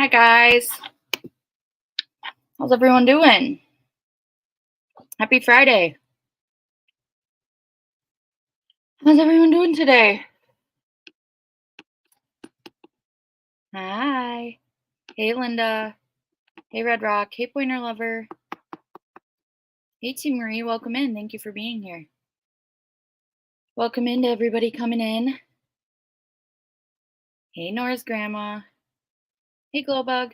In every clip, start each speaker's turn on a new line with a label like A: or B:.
A: Hi guys. How's everyone doing? Happy Friday. How's everyone doing today? Hi. Hey Linda. Hey Red Rock. Hey Pointer Lover. Hey T Marie. Welcome in. Thank you for being here. Welcome in to everybody coming in. Hey Nora's grandma. Hey Glowbug.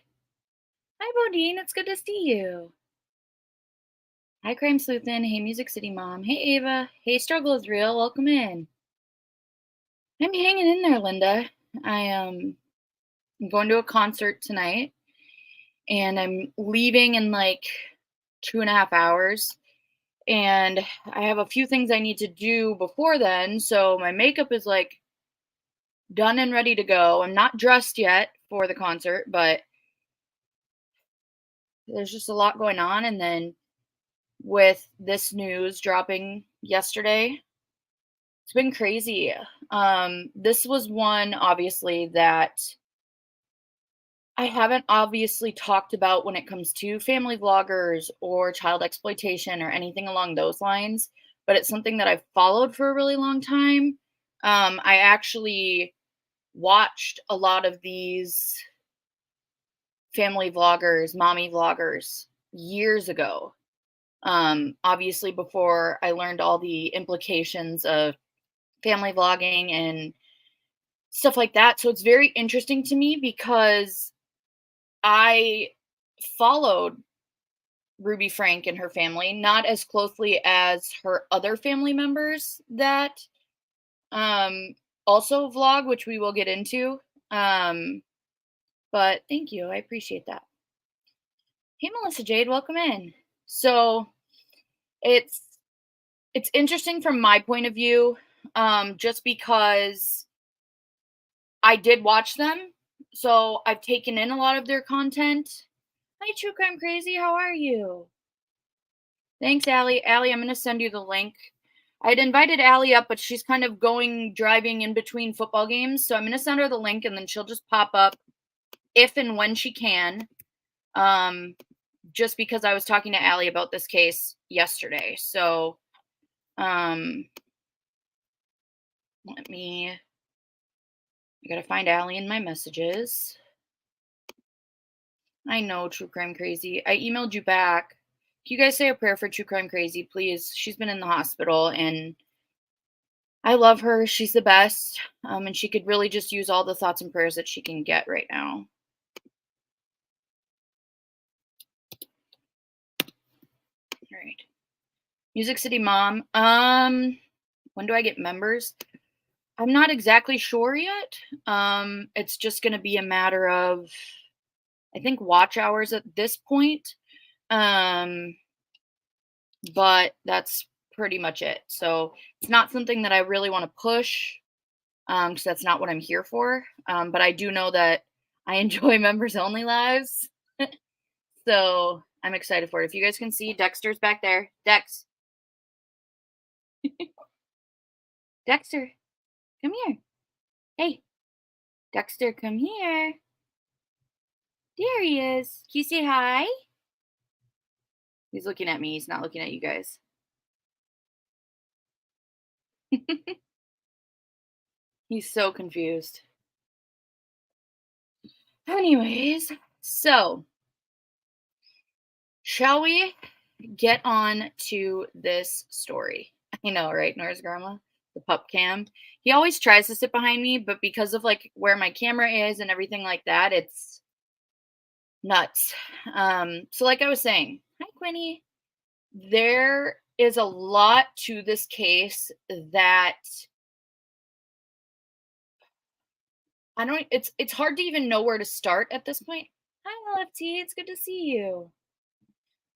A: Hi Bodine. It's good to see you. Hi Crime Sleuthin. Hey Music City Mom. Hey Ava. Hey Struggle is Real. Welcome in. I'm hanging in there, Linda. I'm going to a concert tonight. And I'm leaving in like 2.5 hours. And I have a few things I need to do before then. So my makeup is like done and ready to go. I'm not dressed yet for the concert, but there's just a lot going on. And then with this news dropping yesterday, it's been crazy. This was one, obviously, that I haven't obviously talked about when it comes to family vloggers or child exploitation or anything along those lines, but it's something that I've followed for a really long time. I actually watched a lot of these family vloggers, mommy vloggers years ago. Obviously, before I learned all the implications of family vlogging and stuff like that. So it's very interesting to me because I followed Ruby Franke and her family, not as closely as her other family members that um also vlog, which we will get into. But thank you. I appreciate that. Hey Melissa Jade, welcome in. So it's it's interesting from my point of view, just because I did watch them. So I've taken in a lot of their content. Hi True Crime Crazy, how are you? Thanks, Allie. Allie, I'm going to send you the link. I had invited Allie up, but she's kind of driving in between football games. So I'm going to send her the link and then she'll just pop up if and when she can. Just because I was talking to Allie about this case yesterday. So I got to find Allie in my messages. I know, True Crime Crazy. I emailed you back. Can you guys say a prayer for True Crime Crazy, please? She's been in the hospital and I love her. She's the best. And she could really just use all the thoughts and prayers that she can get right now. All right. Music City Mom. When do I get members? I'm not exactly sure yet. It's just going to be a matter of, I think, watch hours at this point. But that's pretty much it. So it's not something that I really want to push, because that's not what I'm here for. But I do know that I enjoy members only lives. So I'm excited for it. If you guys can see, Dexter's back there. Dexter, come here. Hey, Dexter, come here. There he is. Can you say hi? He's looking at me. He's not looking at you guys. He's so confused. Anyways, so shall we get on to this story? I know, right, Nora's grandma? The pup cam. He always tries to sit behind me, but because of like where my camera is and everything like that, it's nuts. So like I was saying, hi Quinny. There is a lot to this case that it's hard to even know where to start at this point. Hi LFT, it's good to see you.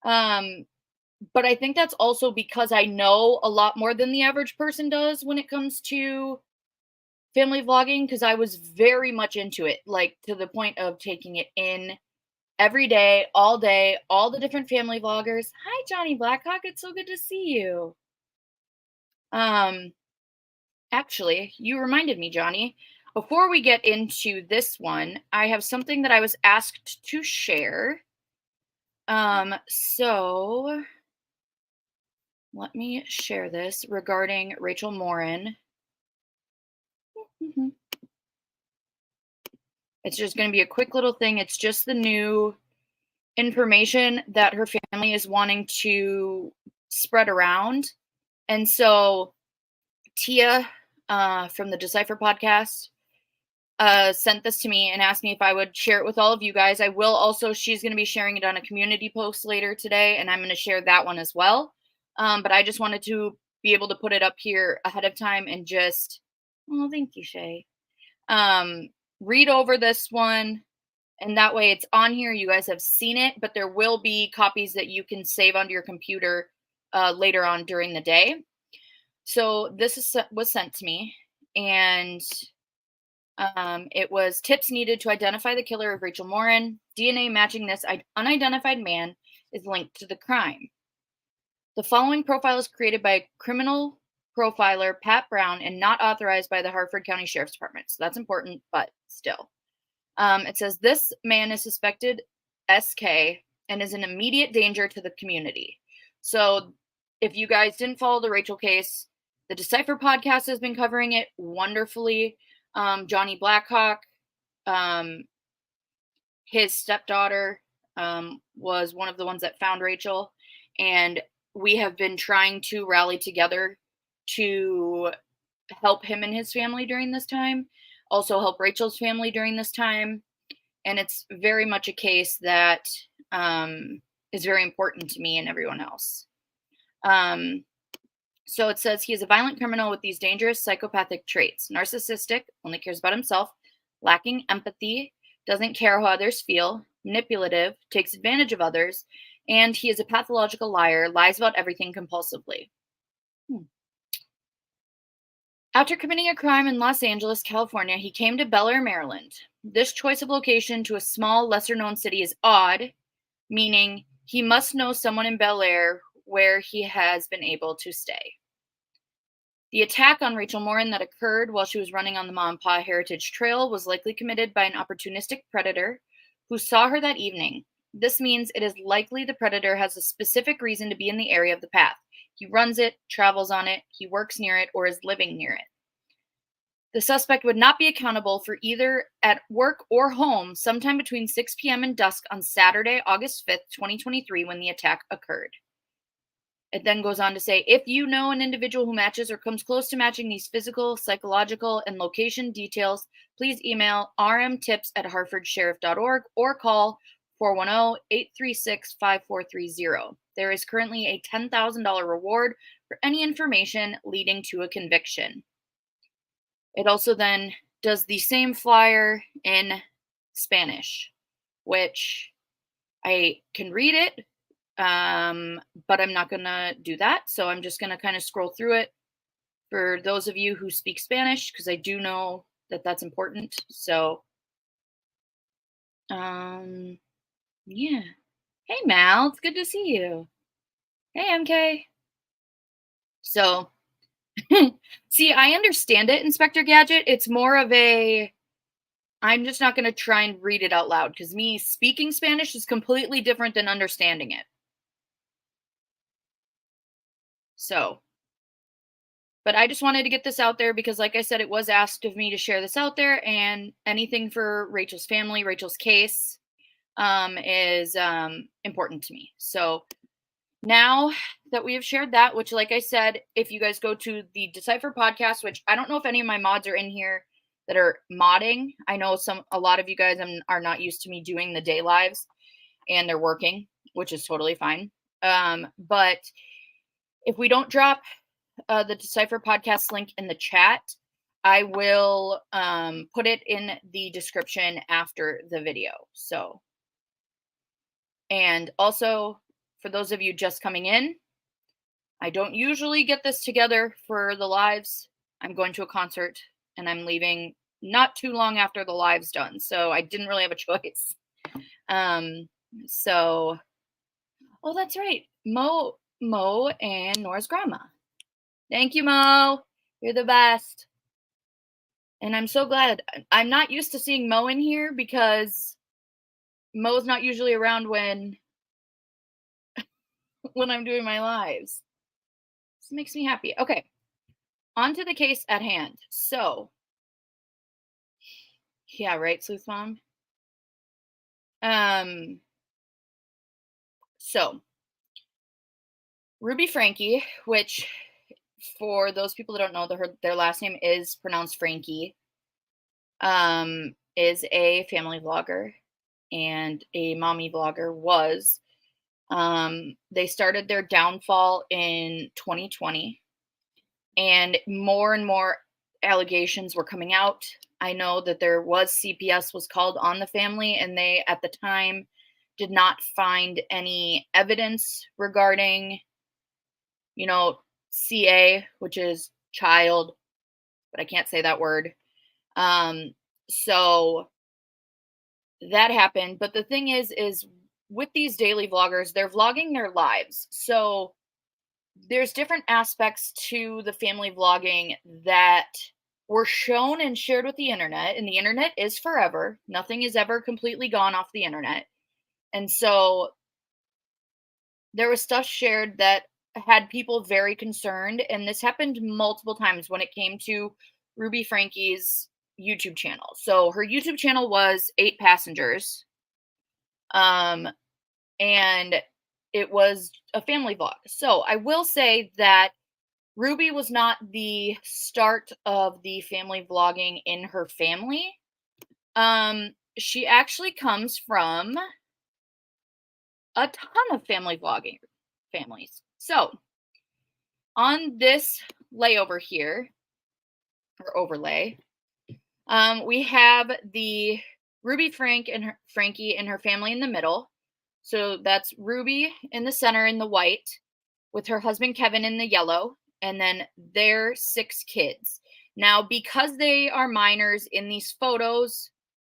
A: But I think that's also because I know a lot more than the average person does when it comes to family vlogging, because I was very much into it, like to the point of taking it in every day, all the different family vloggers. Hi, Johnny Blackhawk. It's so good to see you. Actually, you reminded me, Johnny. before we get into this one, I have something that I was asked to share. So let me share this regarding Rachel Morin. Mhm. It's just going to be a quick little thing. It's just the new information that her family is wanting to spread around. And so Tia from the Decipher podcast sent this to me and asked me if I would share it with all of you guys. I will also, she's going to be sharing it on a community post later today, and I'm going to share that one as well. But I just wanted to be able to put it up here ahead of time and just, oh, thank you, Shay. Read over this one, and that way it's on here. You guys have seen it, but there will be copies that you can save onto your computer later on during the day. So this was sent to me, and it was tips needed to identify the killer of Rachel Morin. DNA matching this unidentified man is linked to the crime. The following profile is created by criminal profiler Pat Brown and not authorized by the Harford County Sheriff's Department. So that's important, but still. It says this man is suspected SK and is an immediate danger to the community. So if you guys didn't follow the Rachel case, the Decipher podcast has been covering it wonderfully. Johnny Blackhawk, his stepdaughter, was one of the ones that found Rachel, and we have been trying to rally together to help him and his family during this time, also help Rachel's family during this time, and it's very much a case that is very important to me and everyone else. So it says he is a violent criminal with these dangerous psychopathic traits: narcissistic, only cares about himself, lacking empathy, doesn't care how others feel, manipulative, takes advantage of others, and he is a pathological liar, lies about everything compulsively. After committing a crime in Los Angeles, California, he came to Bel Air, Maryland. This choice of location to a small, lesser-known city is odd, meaning he must know someone in Bel Air where he has been able to stay. The attack on Rachel Morin that occurred while she was running on the Ma and Pa Heritage Trail was likely committed by an opportunistic predator who saw her that evening. This means it is likely the predator has a specific reason to be in the area of the path. He runs it, travels on it, he works near it, or is living near it. The suspect would not be accountable for either at work or home sometime between 6 p.m. and dusk on Saturday, August 5th, 2023, when the attack occurred. It then goes on to say, if you know an individual who matches or comes close to matching these physical, psychological, and location details, please email rmtips@harfordsheriff.org or call 410-836-5430. There is currently a $10,000 reward for any information leading to a conviction. It also then does the same flyer in Spanish, which I can read it, but I'm not going to do that. So I'm just going to kind of scroll through it for those of you who speak Spanish, because I do know that that's important. So, yeah. Hey, Mal, it's good to see you. Hey, MK. So, see, I understand it, Inspector Gadget. It's more of a, I'm just not going to try and read it out loud, because me speaking Spanish is completely different than understanding it. So, but I just wanted to get this out there because, like I said, it was asked of me to share this out there, and anything for Rachel's family, Rachel's case, is important to me. So now that we have shared that, which, like I said, if you guys go to the Decipher podcast, which I don't know if any of my mods are in here that are modding. I know a lot of you guys are not used to me doing the day lives, and they're working, which is totally fine. But if we don't drop the Decipher podcast link in the chat, I will put it in the description after the video. So, and also for those of you just coming in, I don't usually get this together for the lives. I'm going to a concert and I'm leaving not too long after the live's done, so I didn't really have a choice. So, oh, that's right, Mo and Nora's grandma. Thank you, Mo. You're the best. And I'm so glad. I'm not used to seeing Mo in here because Mo's not usually around when I'm doing my lives. This makes me happy. Okay, on to the case at hand. So, yeah, right, Sleuth Mom? Um, so Ruby Franke, which for those people that don't know, their last name is pronounced Frankie, is a family vlogger and a mommy vlogger was. They started their downfall in 2020, and more allegations were coming out. I know that there was CPS was called on the family, and they at the time did not find any evidence regarding, you know, CA, which is child, but I can't say that word. Um, so that happened. But the thing is with these daily vloggers, they're vlogging their lives. So there's different aspects to the family vlogging that were shown and shared with the internet, and the internet is forever. Nothing is ever completely gone off the internet. And so there was stuff shared that had people very concerned, and this happened multiple times when it came to Ruby Franke's YouTube channel. So her YouTube channel was 8 passengers. Um and it was a family vlog. So I will say that Ruby was not the start of the family vlogging in her family. She actually comes from a ton of family vlogging families. So on this layover here, or overlay, we have the Ruby Franke and her family in the middle. So that's Ruby in the center in the white, with her husband Kevin in the yellow, and then their 6 kids. Now, because they are minors in these photos,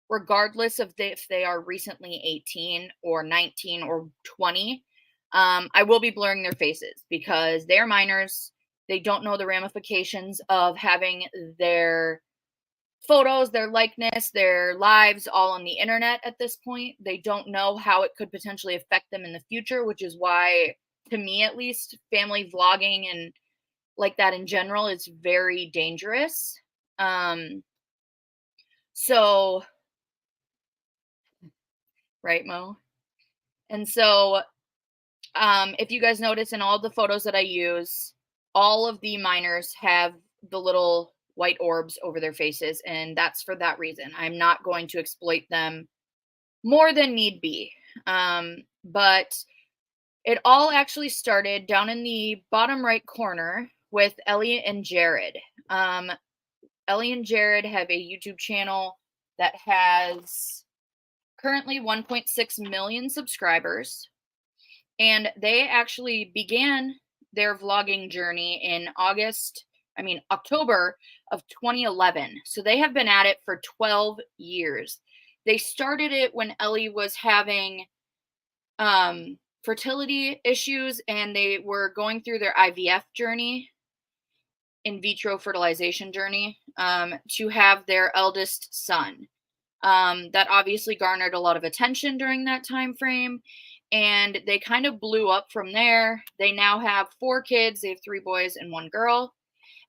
A: regardless of if they are recently 18 or 19 or 20, I will be blurring their faces because they're minors. They don't know the ramifications of having their photos, their likeness, their lives all on the internet at this point. They don't know how it could potentially affect them in the future, which is why, to me at least, family vlogging and like that in general is very dangerous. Um, so, right, Mo? And so, if you guys notice in all the photos that I use, all of the minors have the little white orbs over their faces, and that's for that reason. I'm not going to exploit them more than need be. But it all actually started down in the bottom right corner with Ellie and Jared. Um, Ellie and Jared have a YouTube channel that has currently 1.6 million subscribers. And they actually began their vlogging journey in October of 2011. So they have been at it for 12 years. They started it when Ellie was having fertility issues, and they were going through their IVF journey, in vitro fertilization journey, to have their eldest son. That obviously garnered a lot of attention during that time frame, and they kind of blew up from there. They now have 4 kids. They have 3 boys and 1 girl.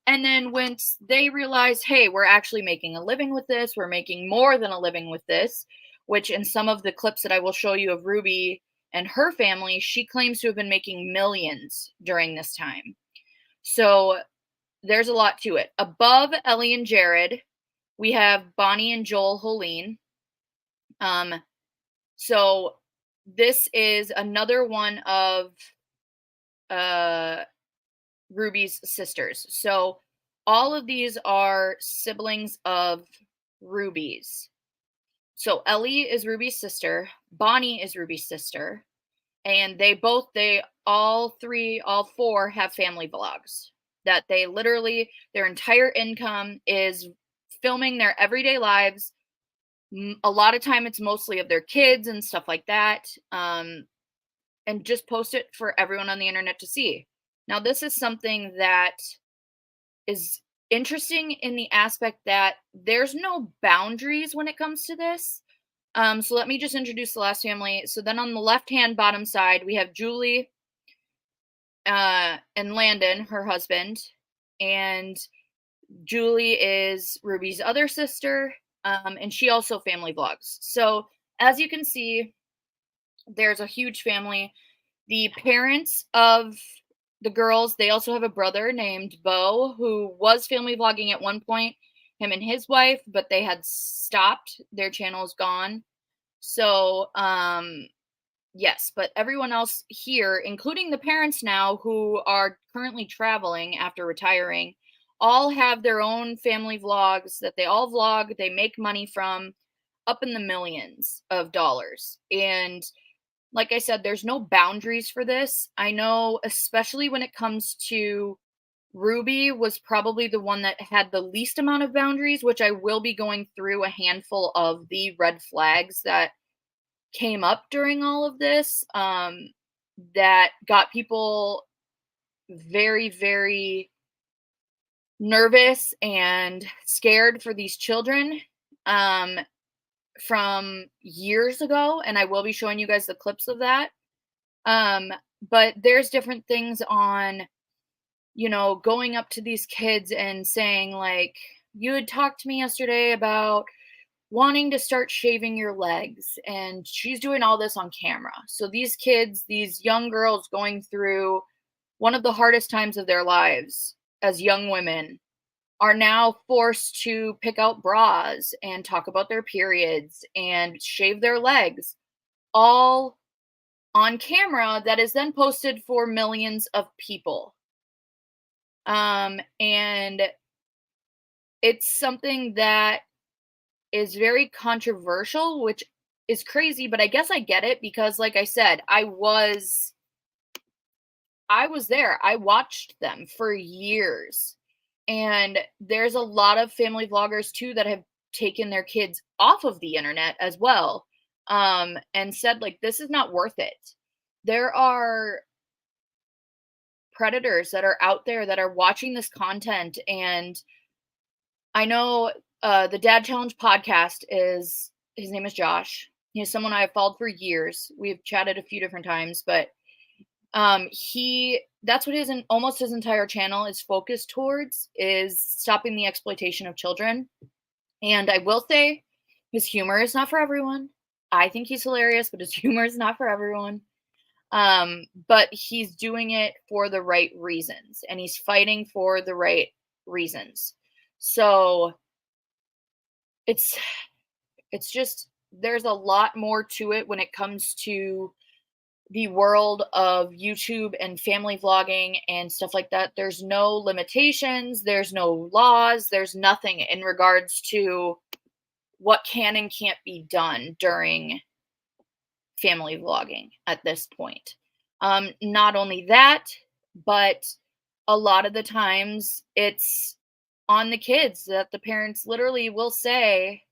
A: And then once they realized, hey, we're actually making a living with this, we're making more than a living with this, which in some of the clips that I will show you of Ruby and her family, she claims to have been making millions during this time. So there's a lot to it. Above Ellie and Jared, we have Bonnie and Joel Holeen. So this is another one of Ruby's sisters. So all of these are siblings of Ruby's. So Ellie is Ruby's sister, Bonnie is Ruby's sister, and all 4 have family vlogs that they literally, their entire income is filming their everyday lives. A lot of time it's mostly of their kids and stuff like that, and just post it for everyone on the internet to see. Now, this is something that is interesting in the aspect that there's no boundaries when it comes to this. So let me just introduce the last family. So then on the left-hand bottom side, we have Julie and Landon, her husband, and Julie is Ruby's other sister, and she also family vlogs. So as you can see, there's a huge family. The parents of the girls, they also have a brother named Bo, who was family vlogging at one point, him and his wife, but they had stopped. Their channel is gone. So, yes, but everyone else here, including the parents now who are currently traveling after retiring, all have their own family vlogs that they all vlog, they make money from, up in the millions of dollars. And like I said, there's no boundaries for this. I know, especially when it comes to Ruby, was probably the one that had the least amount of boundaries, which I will be going through a handful of the red flags that came up during all of this, that got people very, very nervous and scared for these children, from years ago, and I will be showing you guys the clips of that. But there's different things on, going up to these kids and saying, like, you had talked to me yesterday about wanting to start shaving your legs, and she's doing all this on camera. So these kids, these young girls going through one of the hardest times of their lives as young women, are now forced to pick out bras and talk about their periods and shave their legs, all on camera, that is then posted for millions of people. And it's something that is very controversial, which is crazy, but I guess I get it because, like I said, I was there. I watched them for years. And there's a lot of family vloggers too that have taken their kids off of the internet as well, and said, like, this is not worth it. There are predators that are out there that are watching this content, and I know the Dad Challenge podcast his name is Josh. He's someone I've followed for years. We've chatted a few different times, but that's what almost his entire channel is focused towards, is stopping the exploitation of children. And I will say, his humor is not for everyone. I think he's hilarious, but his humor is not for everyone. But he's doing it for the right reasons, and he's fighting for the right reasons. So it's just, there's a lot more to it when it comes to the world of YouTube and family vlogging and stuff like that. There's no limitations, there's no laws, there's nothing in regards to what can and can't be done during family vlogging at this point. Not only that, but a lot of the times it's on the kids that the parents literally will say,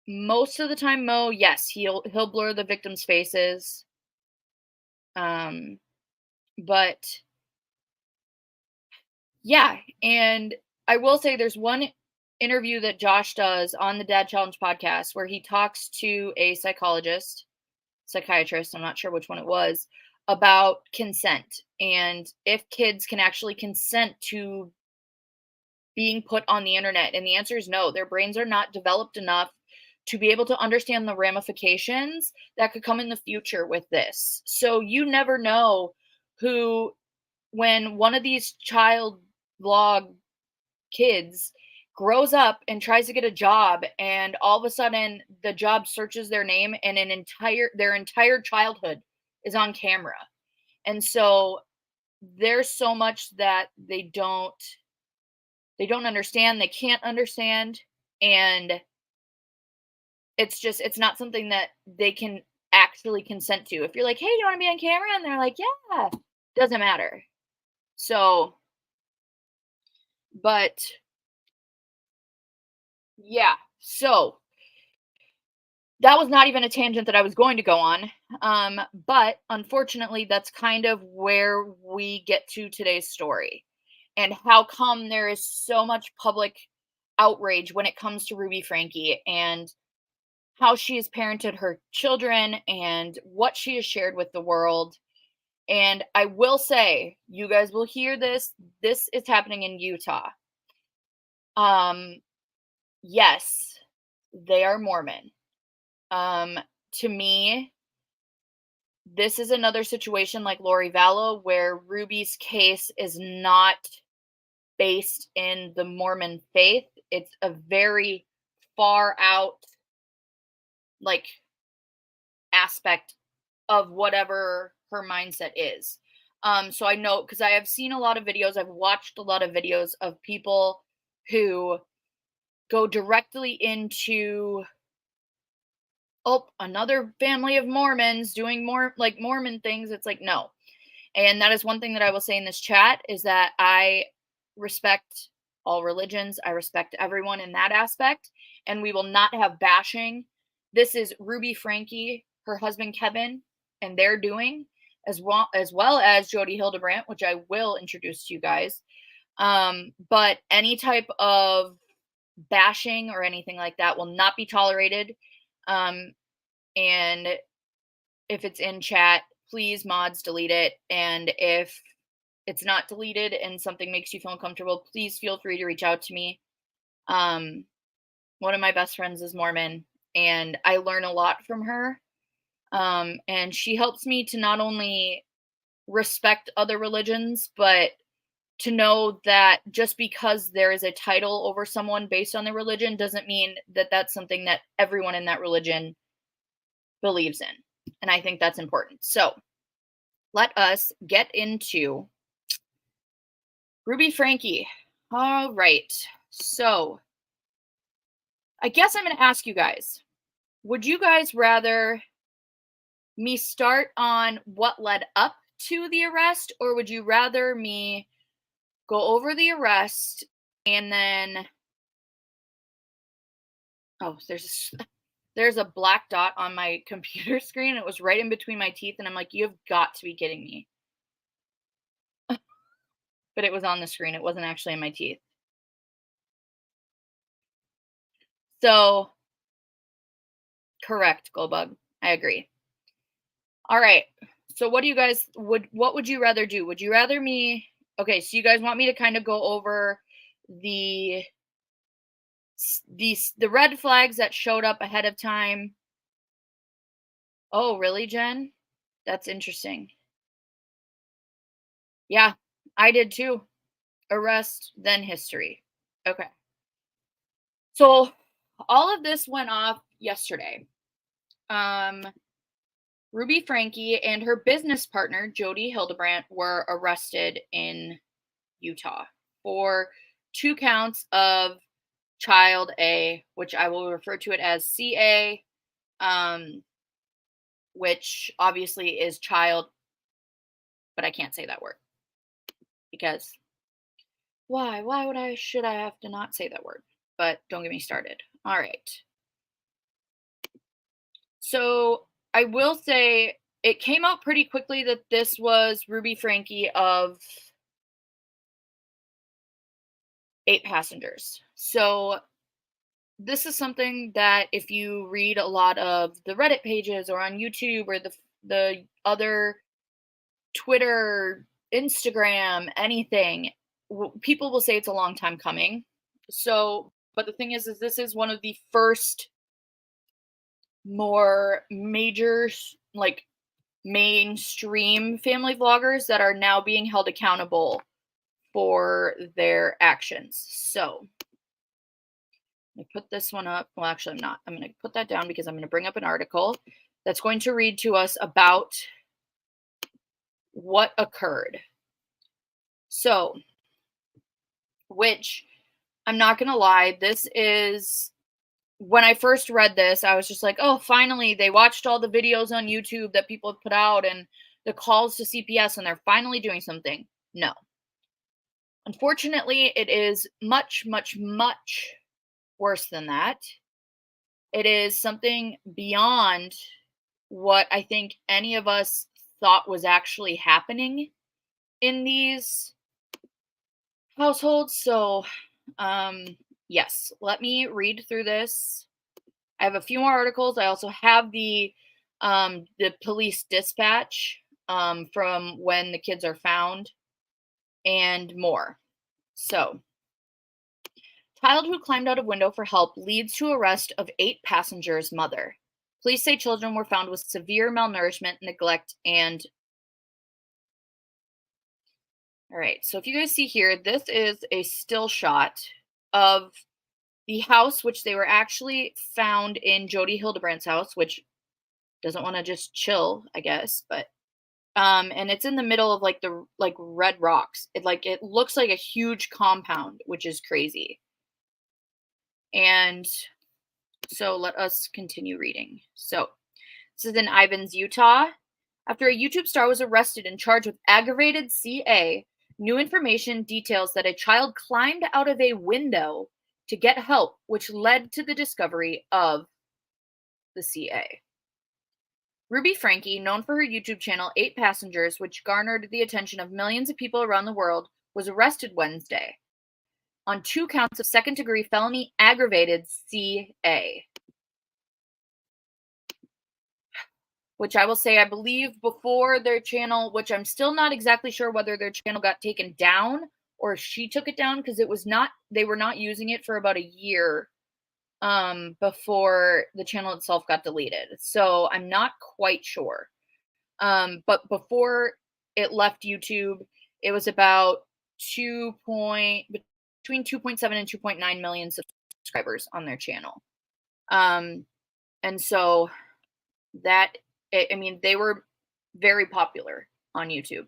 A: most of the time, Mo, yes, he'll blur the victims' faces. But yeah, and I will say there's one interview that Josh does on the Dad Challenge podcast where he talks to a psychiatrist, I'm not sure which one it was, about consent and if kids can actually consent to being put on the internet. And the answer is no. Their brains are not developed enough to be able to understand the ramifications that could come in the future with this. So you never know when one of these child vlog kids grows up and tries to get a job, and all of a sudden the job searches their name and their entire childhood is on camera. And so there's so much that they don't understand, they can't understand, and it's not something that they can actually consent to. If you're like, hey, do you want to be on camera? And they're like, yeah, doesn't matter. So, but yeah, so that was not even a tangent that I was going to go on. But unfortunately, that's kind of where we get to today's story. and how come there is so much public outrage when it comes to Ruby Franke and how she has parented her children and what she has shared with the world. And I will say, you guys will hear this. This is happening in Utah. Um, yes, they are Mormon. Um, to me, this is another situation like Lori Vallow where Ruby's case is not based in the Mormon faith. It's a very far out like aspect of whatever her mindset is. So I know because I have seen a lot of videos, I've watched a lot of videos of people who go directly into, oh, another family of Mormons doing more like Mormon things. It's like, no. And that is one thing that I will say in this chat is that I respect all religions. I respect everyone in that aspect. And we will not have bashing. This is Ruby Franke, her husband Kevin, and they're doing, as well as Jody Hildebrandt, which I will introduce to you guys. But any type of bashing or anything like that will not be tolerated. And if it's in chat, please mods delete it. And if it's not deleted and something makes you feel uncomfortable, please feel free to reach out to me. One of my best friends is Mormon, and I learn a lot from her. And she helps me to not only respect other religions, but to know that just because there is a title over someone based on their religion doesn't mean that that's something that everyone in that religion believes in. And I think that's important. So let us get into Ruby Franke. All right. So I guess I'm going to ask you guys, would you guys rather me start on what led up to the arrest, or would you rather me go over the arrest and then, oh, there's a black dot on my computer screen. It was right in between my teeth, and I'm like, you've got to be kidding me. But it was on the screen. It wasn't actually in my teeth. So, correct, Goldbug. I agree. All right. So what do you guys what would you rather do? Would you rather me, okay, so you guys want me to kind of go over the red flags that showed up ahead of time? Oh, really, Jen? That's interesting. Yeah, I did too. Arrest, then history. Okay. So all of this went off yesterday. Ruby Franke and her business partner, Jody Hildebrandt, were arrested in Utah for 2 counts of child A, which I will refer to it as CA, which obviously is child, but I can't say that word because why should I have to not say that word? But don't get me started. All right. So I will say it came out pretty quickly that this was Ruby Franke of 8 passengers. So this is something that if you read a lot of the Reddit pages or on YouTube or the other Twitter, Instagram, anything, people will say it's a long time coming. So, but the thing is this is one of the first more major, like mainstream family vloggers that are now being held accountable for their actions. So I put this one up. Well, actually, I'm not. I'm going to put that down because I'm going to bring up an article that's going to read to us about what occurred. So, which I'm not going to lie, this is, when I first read this, I was just like, oh, finally, they watched all the videos on YouTube that people have put out and the calls to CPS, and they're finally doing something. No. Unfortunately, it is much, much, much worse than that. It is something beyond what I think any of us thought was actually happening in these household. So, um, yes, let me read through this. I have a few more articles. I also have the police dispatch from when the kids are found and more. So, child who climbed out of window for help leads to arrest of 8 passengers' mother. Police say children were found with severe malnourishment, neglect, and all right. So if you guys see here, this is a still shot of the house, which they were actually found in Jody Hildebrandt's house, which doesn't want to just chill, I guess, but and it's in the middle of like the like red rocks. It looks like a huge compound, which is crazy. And so let us continue reading. So this is in Ivins, Utah. After a YouTube star was arrested and charged with aggravated CA, new information details that a child climbed out of a window to get help, which led to the discovery of the CA. Ruby Franke, known for her YouTube channel 8 Passengers, which garnered the attention of millions of people around the world, was arrested Wednesday on 2 counts of second-degree felony aggravated CA. Which I will say, I believe before their channel, which I'm still not exactly sure whether their channel got taken down or if she took it down, because they were not using it for about a year before the channel itself got deleted. So I'm not quite sure. But before it left YouTube, it was about between 2.7 and 2.9 million subscribers on their channel. And so that, I mean, they were very popular on YouTube.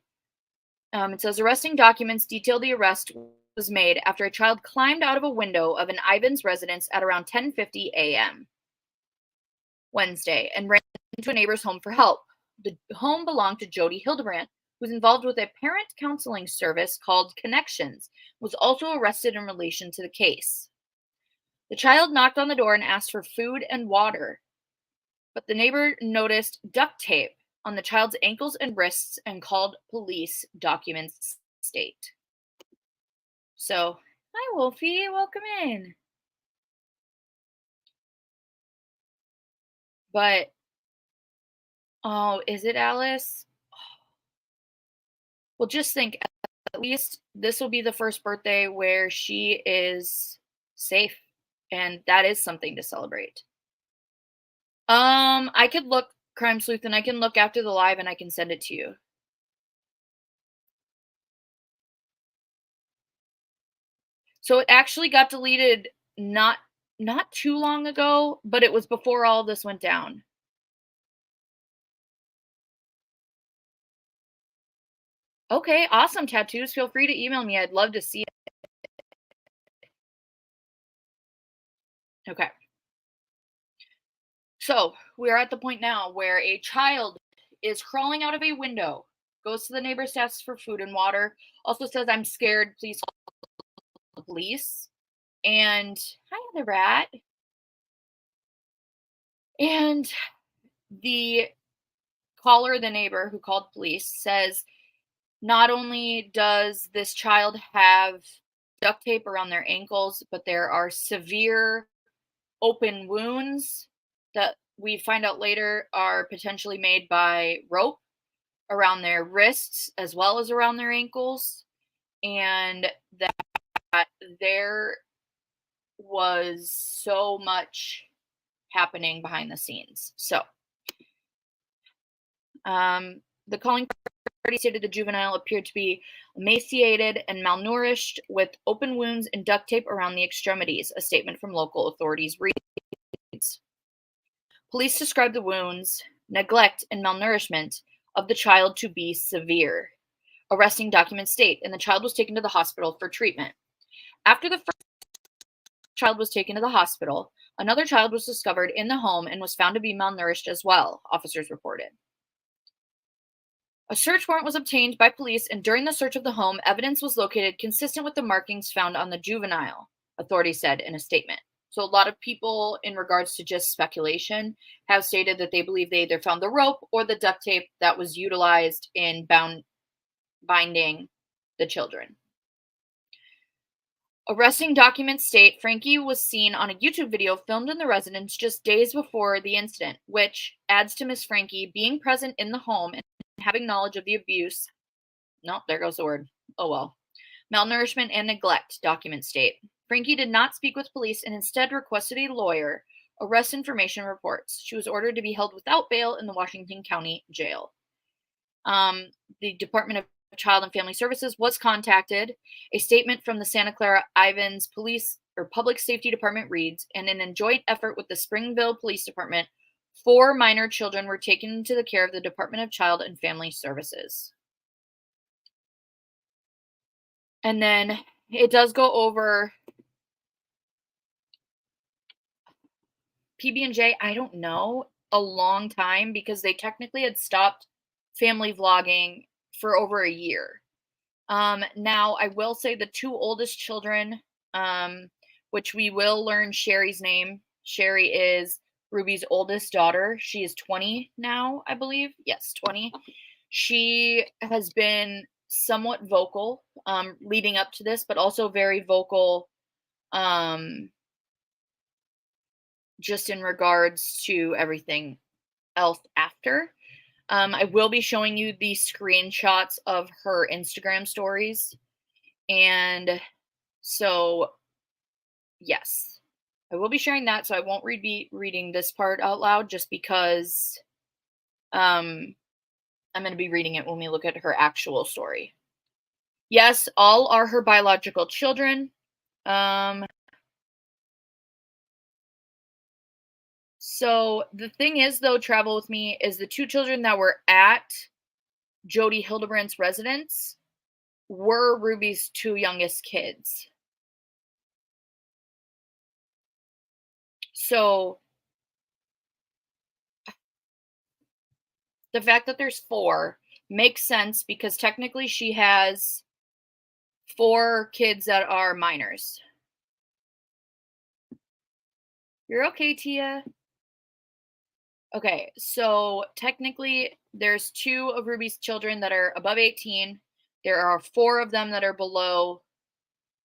A: It says arresting documents detail the arrest was made after a child climbed out of a window of an Ivins residence at around 10:50 a.m. Wednesday and ran into a neighbor's home for help. The home belonged to Jody Hildebrandt, who's involved with a parent counseling service called Connections, was also arrested in relation to the case. The child knocked on the door and asked for food and water, but the neighbor noticed duct tape on the child's ankles and wrists and called police, documents state. So, hi Wolfie, welcome in. But, oh, is it Alice? Well, just think, at least this will be the first birthday where she is safe, and that is something to celebrate. I could look, Crime Sleuth, and I can look after the live and I can send it to you. So it actually got deleted not too long ago, but it was before all this went down. Okay, awesome, Tattoos. Feel free to email me. I'd love to see it. Okay. So we're at the point now where a child is crawling out of a window, goes to the neighbor's to ask for food and water, also says, I'm scared, please call the police. And hi, the rat. And the caller, the neighbor who called police, says not only does this child have duct tape around their ankles, but there are severe open wounds that we find out later are potentially made by rope around their wrists as well as around their ankles, and that there was so much happening behind the scenes. So, the calling party stated the juvenile appeared to be emaciated and malnourished with open wounds and duct tape around the extremities, a statement from local authorities reads. Police described the wounds, neglect, and malnourishment of the child to be severe. Arresting documents state, and the child was taken to the hospital for treatment. After the first child was taken to the hospital, another child was discovered in the home and was found to be malnourished as well, officers reported. A search warrant was obtained by police, and during the search of the home, evidence was located consistent with the markings found on the juvenile, authorities said in a statement. So a lot of people, in regards to just speculation, have stated that they believe they either found the rope or the duct tape that was utilized in binding the children. Arresting documents state Franke was seen on a YouTube video filmed in the residence just days before the incident, which adds to Miss Franke being present in the home and having knowledge of the abuse. Nope, there goes the word. Oh well. Malnourishment and neglect, documents state. Franke did not speak with police and instead requested a lawyer. Arrest information reports. She was ordered to be held without bail in the Washington County Jail. The Department of Child and Family Services was contacted. A statement from the Santa Clara Ivins Police or Public Safety Department reads, and in a joint effort with the Springville Police Department, 4 minor children were taken into the care of the Department of Child and Family Services. And then it does go over PB&J, I don't know, a long time because they technically had stopped family vlogging for over a year. Now, I will say the 2 oldest children, which we will learn Sherry's name. Sherry is Ruby's oldest daughter. She is 20 now, I believe. Yes, 20. She has been somewhat vocal leading up to this, but also very vocal just in regards to everything else after. I will be showing you the screenshots of her Instagram stories. And so, yes, I will be sharing that. So I won't be reading this part out loud just because I'm going to be reading it when we look at her actual story. Yes, all are her biological children. So the thing is, though, travel with me is the 2 children that were at Jody Hildebrandt's residence were Ruby's 2 youngest kids. So the fact that there's 4 makes sense because technically she has 4 kids that are minors. You're okay, Tia. Okay, so technically there's 2 of Ruby's children that are above 18. There are 4 of them that are below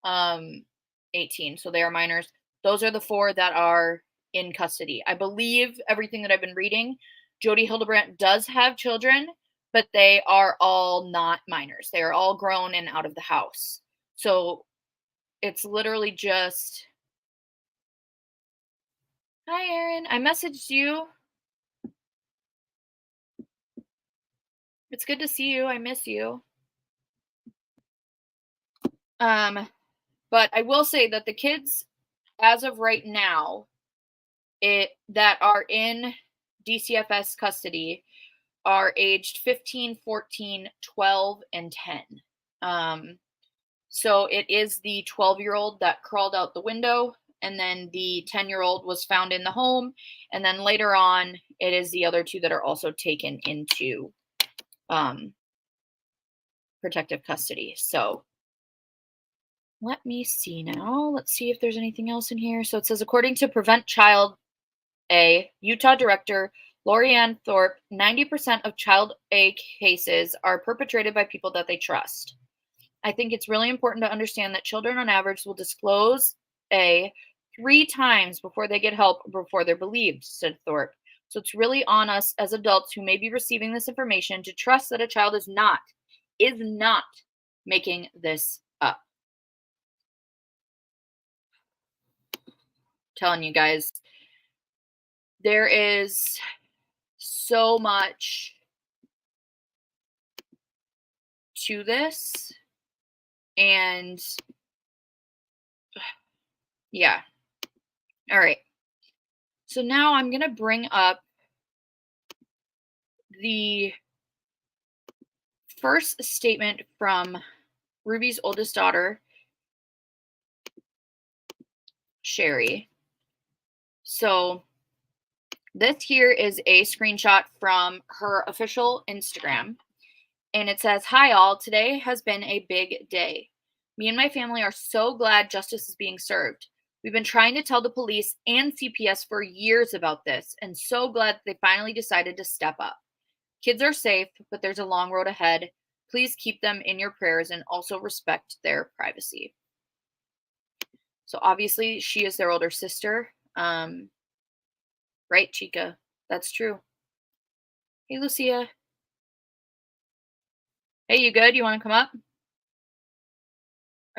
A: 18, so they are minors. Those are the 4 that are in custody. I believe everything that I've been reading, Jody Hildebrandt does have children, but they are all not minors. They are all grown and out of the house. So it's literally just, hi, Aaron. I messaged you. It's good to see you. I miss you. But I will say that the kids, as of right now, that are in DCFS custody are aged 15, 14, 12, and 10. So it is the 12-year-old that crawled out the window, and then the 10-year-old was found in the home, and then later on, it is the other 2 that are also taken into protective custody. So let me see now. Let's see if there's anything else in here. So it says, according to Prevent Child A, Utah Director Lorianne Thorpe, 90% of Child A cases are perpetrated by people that they trust. I think it's really important to understand that children on average will disclose A 3 times before they get help or before they're believed, said Thorpe. So it's really on us as adults who may be receiving this information to trust that a child is not making this up. Telling you guys, there is so much to this, and yeah. All right. So now I'm going to bring up the first statement from Ruby's oldest daughter, Sherry. So this here is a screenshot from her official Instagram. And it says, hi all, today has been a big day. Me and my family are so glad justice is being served. We've been trying to tell the police and CPS for years about this, and so glad they finally decided to step up. Kids are safe, but there's a long road ahead. Please keep them in your prayers and also respect their privacy. So obviously she is their older sister. Right, Chica? That's true. Hey, Lucia. Hey, you good? You want to come up?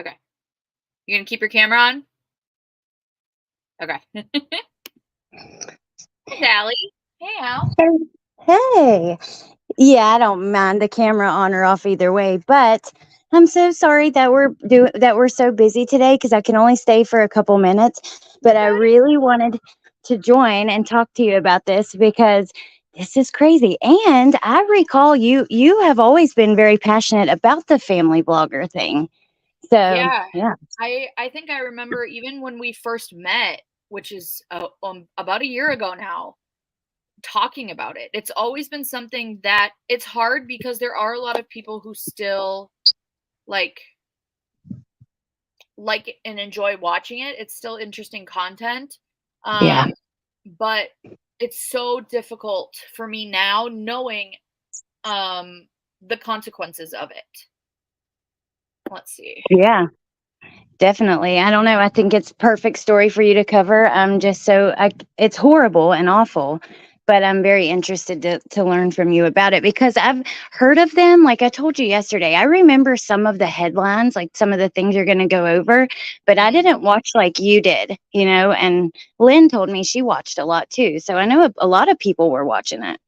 A: Okay. You gonna keep your camera on? Okay. Hey, Allie. Hey, Al.
B: Hey. Yeah, I don't mind the camera on or off either way, but I'm so sorry that we're so busy today because I can only stay for a couple minutes, but I
A: Okay.
B: really wanted to join and talk to you about this because this is crazy. And I recall you have always been very passionate about the family blogger thing. So,
A: Yeah.
B: yeah.
A: I think I remember even when we first met, which is about a year ago now, talking about it. It's always been something that it's hard because there are a lot of people who still like like and enjoy watching it. It's still interesting content.
B: Yeah.
A: But it's so difficult for me now knowing the consequences of it. Let's see.
B: Yeah. Definitely. I don't know. I think it's perfect story for you to cover. I'm just it's horrible and awful, but I'm very interested to learn from you about it because I've heard of them. Like I told you yesterday, I remember some of the headlines, like some of the things you're going to go over, but I
A: Mhm.
B: didn't watch like you did, and Lynn told me she watched a lot too. So I know a lot of people were watching it.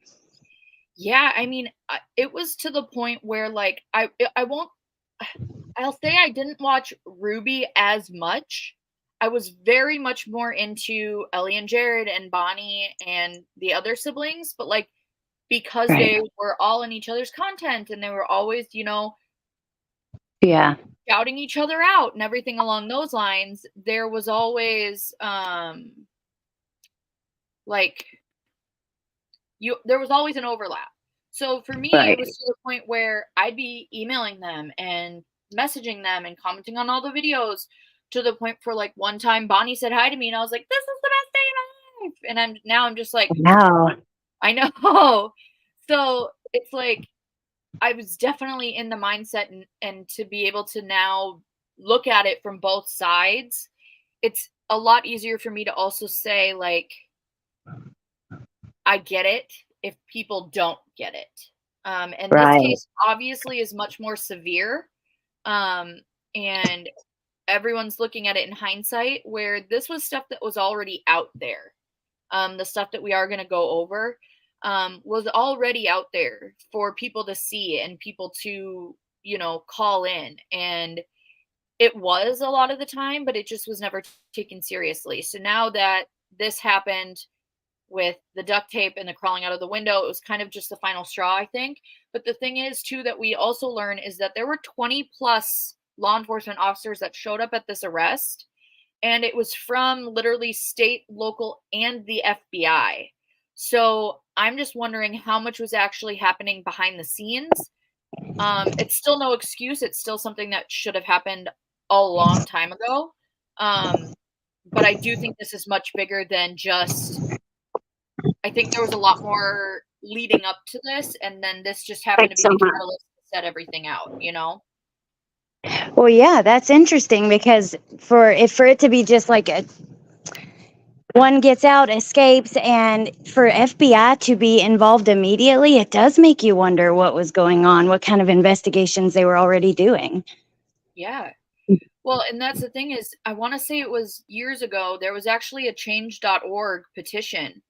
A: Yeah, I mean, it was to the point where like I won't I'll say I didn't watch Ruby as much. I was very much more into Ellie and Jared and Bonnie and the other siblings, but like because
B: Right.
A: they were all in each other's content and they were always,
B: Yeah.
A: shouting each other out and everything along those lines, there was always like there was always an overlap. So for me, it
B: Right.
A: was to the point where I'd be emailing them and messaging them and commenting on all the videos to the point for like one time Bonnie said hi to me and I was like, "This is the best day of my life." And I'm just like,
B: Wow.
A: I know. So it's like I was definitely in the mindset and to be able to now look at it from both sides, it's a lot easier for me to also say like I get it if people don't get it. And this
B: Right.
A: case obviously is much more severe. Um, and everyone's looking at it in hindsight, where this was stuff that was already out there. The stuff that we are going to go over was already out there for people to see and people to, call in. And it was a lot of the time, but it just was never taken seriously. So now that this happened, with the duct tape and the crawling out of the window. It was kind of just the final straw, I think. But the thing is, too, that we also learn is that there were 20 plus law enforcement officers that showed up at this arrest. And it was from literally state, local, and the FBI. So I'm just wondering how much was actually happening behind the scenes. It's still no excuse. It's still something that should have happened a long time ago. But I do think this is much bigger than just I think there was a lot more leading up to this, and then this just happened to
B: Thanks
A: be
B: so
A: the
B: much.
A: catalyst to set everything out?
B: Well, yeah, that's interesting because for it to be just like one gets out, escapes, and for FBI to be involved immediately, it does make you wonder what was going on, what kind of investigations they were already doing.
A: Yeah. Well, and that's the thing is, I want to say it was years ago, there was actually a change.org petition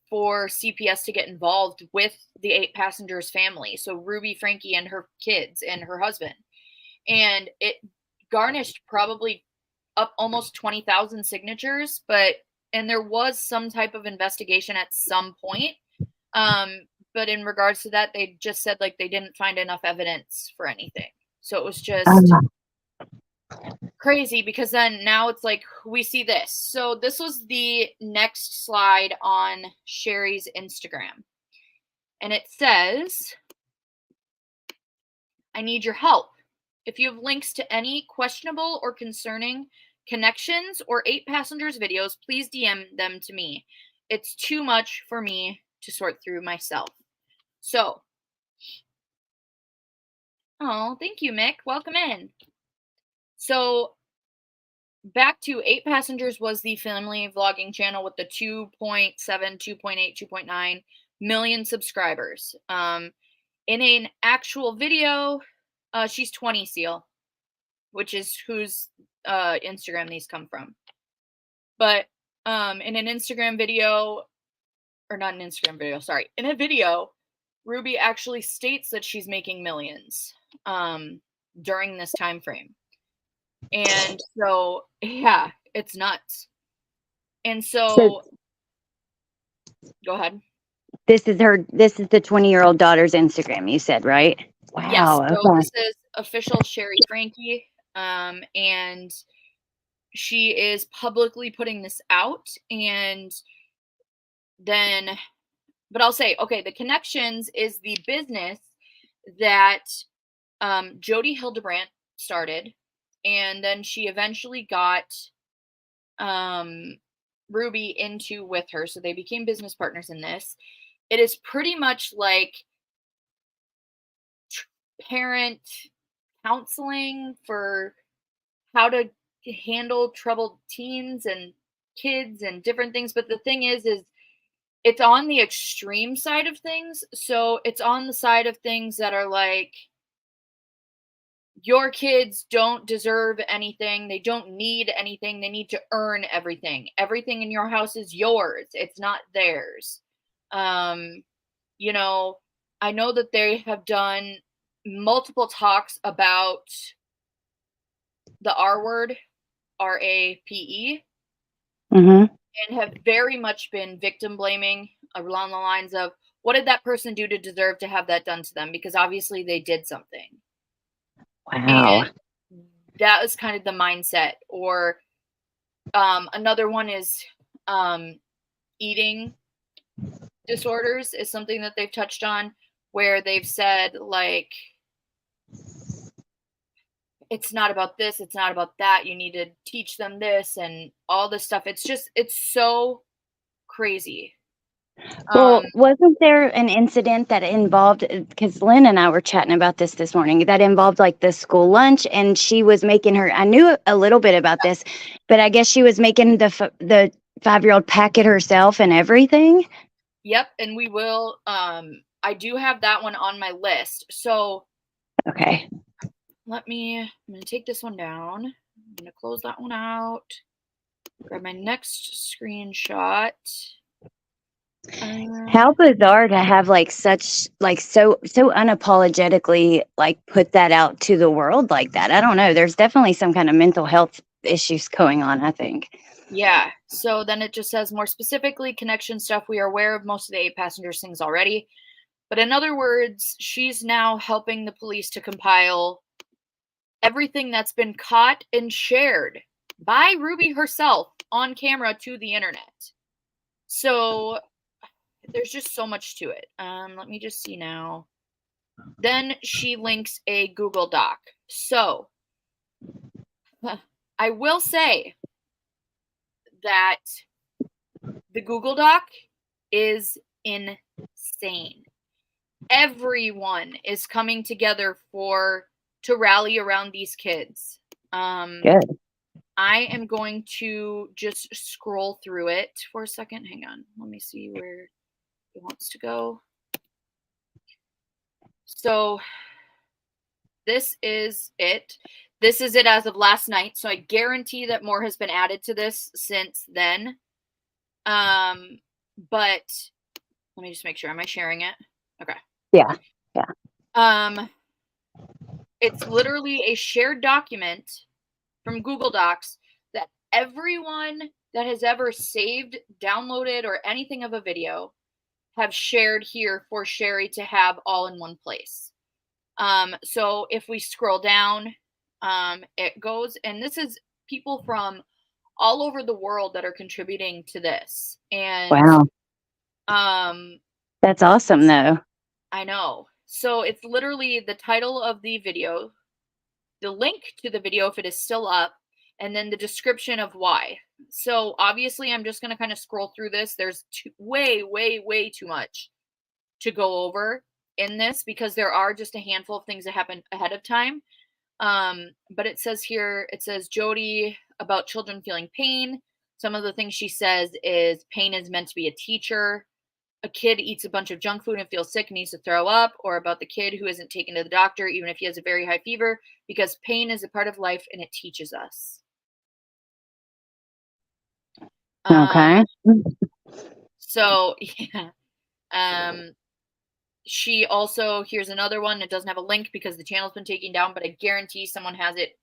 A: for CPS to get involved with the 8 passengers family. So Ruby Franke and her kids and her husband. And it garnished probably up almost 20,000 signatures, and there was some type of investigation at some point. Um, but in regards to that, they just said like they didn't find enough evidence for anything. So it was just
B: Um,
A: crazy because then now it's like we see this. So this was the next slide on Sherry's Instagram. And it says, I need your help. If you have links to any questionable or concerning connections or 8 passengers videos, please DM them to me. It's too much for me to sort through myself. So, oh, thank you, Mick. Welcome in. So, back to 8 Passengers was the family vlogging channel with the 2.7, 2.8, 2.9 million subscribers. In an actual video, she's 20 Seal, which is whose Instagram these come from. But in an Instagram video, or not an Instagram video, sorry, in a video, Ruby actually states that she's making millions during this time frame. And so, yeah, it's nuts. And
B: So
A: so, go ahead.
B: this is the 20-year-old daughter's Instagram, you said, right?
A: Yes,
B: Wow.
A: so
B: Okay.
A: this is official Sherry Franke, and she is publicly putting this out. And then, but I'll say, okay, the Connections is the business that Jody Hildebrandt started, and then she eventually got Ruby into with her, so they became business partners in this. It is pretty much like parent counseling for how to handle troubled teens and kids and different things. But the thing is it's on the extreme side of things. So it's on the side of things that are like, your kids don't deserve anything. They don't need anything. They need to earn everything. Everything in your house is yours. It's not theirs. Um, you know, I know that they have done multiple talks about the R word, RAPE,
B: Mhm.
A: and have very much been victim blaming along the lines of, what did that person do to deserve to have that done to them? Because obviously they did something.
B: Wow.
A: And that was kind of the mindset. Or another one is eating disorders is something that they've touched on, where they've said, like, it's not about this, it's not about that, you need to teach them this and all this stuff. It's so crazy. um
B: Well, wasn't there an incident that involved, because Lynn and I were chatting about this morning, that involved like the school lunch, and she was making her, I knew a little bit about this, but I guess she was making the 5-year-old pack it herself and everything?
A: yep, and we will, I do have that one on my list. So
B: Okay.
A: I'm gonna take this one down, I'm gonna close that one out, grab my next screenshot.
B: How bizarre to have like such like so unapologetically like put that out to the world like that. I don't know. There's definitely some kind of mental health issues going on, I think.
A: Yeah, so then it just says, more specifically, connection stuff. We are aware of most of the 8 Passengers things already. But in other words, she's now helping the police to compile everything that's been caught and shared by Ruby herself on camera to the internet. So there's just so much to it. Let me just see now. Then she links a Google Doc. So I will say that the Google Doc is insane. Everyone is coming together to rally around these kids.
B: Good.
A: I am going to just scroll through it for a second. Hang on. Let me see where it wants to go. So this is it. This is it as of last night. So I guarantee that more has been added to this since then. But let me just make sure. Am I sharing it? Okay.
B: Yeah. Yeah.
A: It's literally a shared document from Google Docs that everyone that has ever saved, downloaded, or anything of a video have shared here for Sherry to have all in one place. So if we scroll down, it goes, and this is people from all over the world that are contributing to this. And
B: Wow.
A: um,
B: That's awesome though.
A: I know. So it's literally the title of the video, the link to the video if it is still up, and then the description of why. So obviously I'm just going to kind of scroll through this. There's way too much to go over in this because there are just a handful of things that happen ahead of time. But it says here, it says Jody about children feeling pain. Some of the things she says is pain is meant to be a teacher. A kid eats a bunch of junk food and feels sick and needs to throw up, or about the kid who isn't taken to the doctor even if he has a very high fever, because pain is a part of life and it teaches us. Um,
B: Okay.
A: so yeah. Um, she also, here's another one. It doesn't have a link because the channel's been taken down, but I guarantee someone has it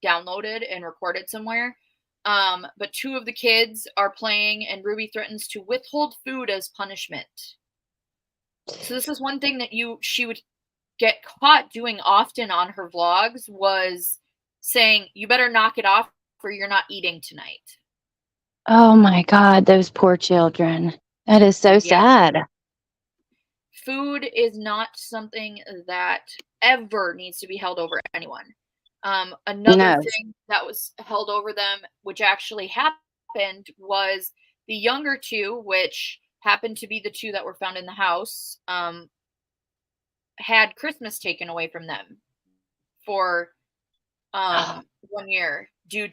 A: downloaded and recorded somewhere. But two of the kids are playing, and Ruby threatens to withhold food as punishment. So this is one thing that she would get caught doing often on her vlogs, was saying, "You better knock it off or you're not eating tonight."
B: Oh my God, those poor children. That is so
A: Yeah.
B: sad.
A: Food is not something that ever needs to be held over anyone. Another
B: No.
A: thing that was held over them, which actually happened, was the younger two, which happened to be the two that were found in the house, had Christmas taken away from them for 1 year due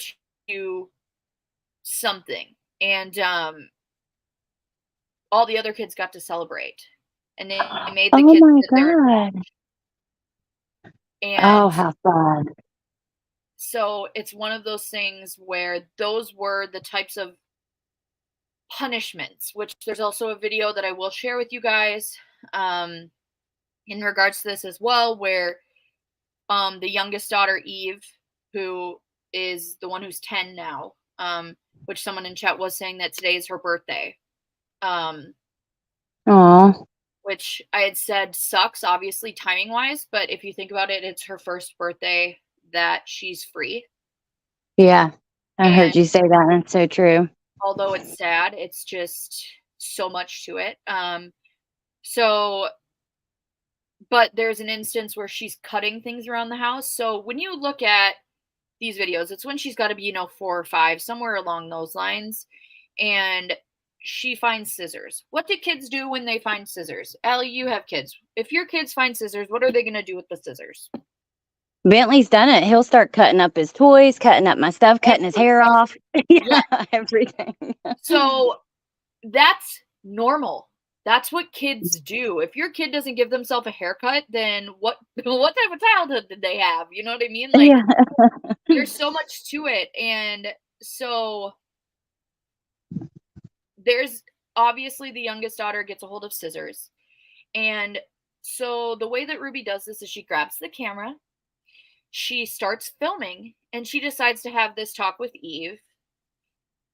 A: to something. And all the other kids got to celebrate. And they made the
B: Oh
A: kids
B: my
A: sit there and
B: God.
A: watch.
B: Oh,
A: And
B: how sad.
A: so it's one of those things where those were the types of punishments, which there's also a video that I will share with you guys in regards to this as well, where the youngest daughter, Eve, who is the one who's 10 now, which someone in chat was saying that today is her birthday.
B: Oh,
A: Which I had said sucks, obviously, timing wise, but if you think about it, it's her first birthday that she's free.
B: yeah. I
A: And
B: heard you say that. That's so true.
A: although it's sad, it's just so much to it. So, but there's an instance where she's cutting things around the house. So when you look at these videos, it's when she's got to be, 4 or 5, somewhere along those lines. And she finds scissors. What do kids do when they find scissors? Allie, you have kids. If your kids find scissors, what are they going to do with the scissors?
B: Bentley's done it. He'll start cutting up his toys, cutting up my stuff, cutting his hair
A: Everything.
B: off.
A: Yeah.
B: Yeah, everything.
A: So that's normal. That's what kids do. If your kid doesn't give themselves a haircut, then what type of childhood did they have? You know what I mean? Like,
B: Yeah.
A: there's so much to it. And so there's obviously the youngest daughter gets a hold of scissors. And so the way that Ruby does this is she grabs the camera, she starts filming, and she decides to have this talk with Eve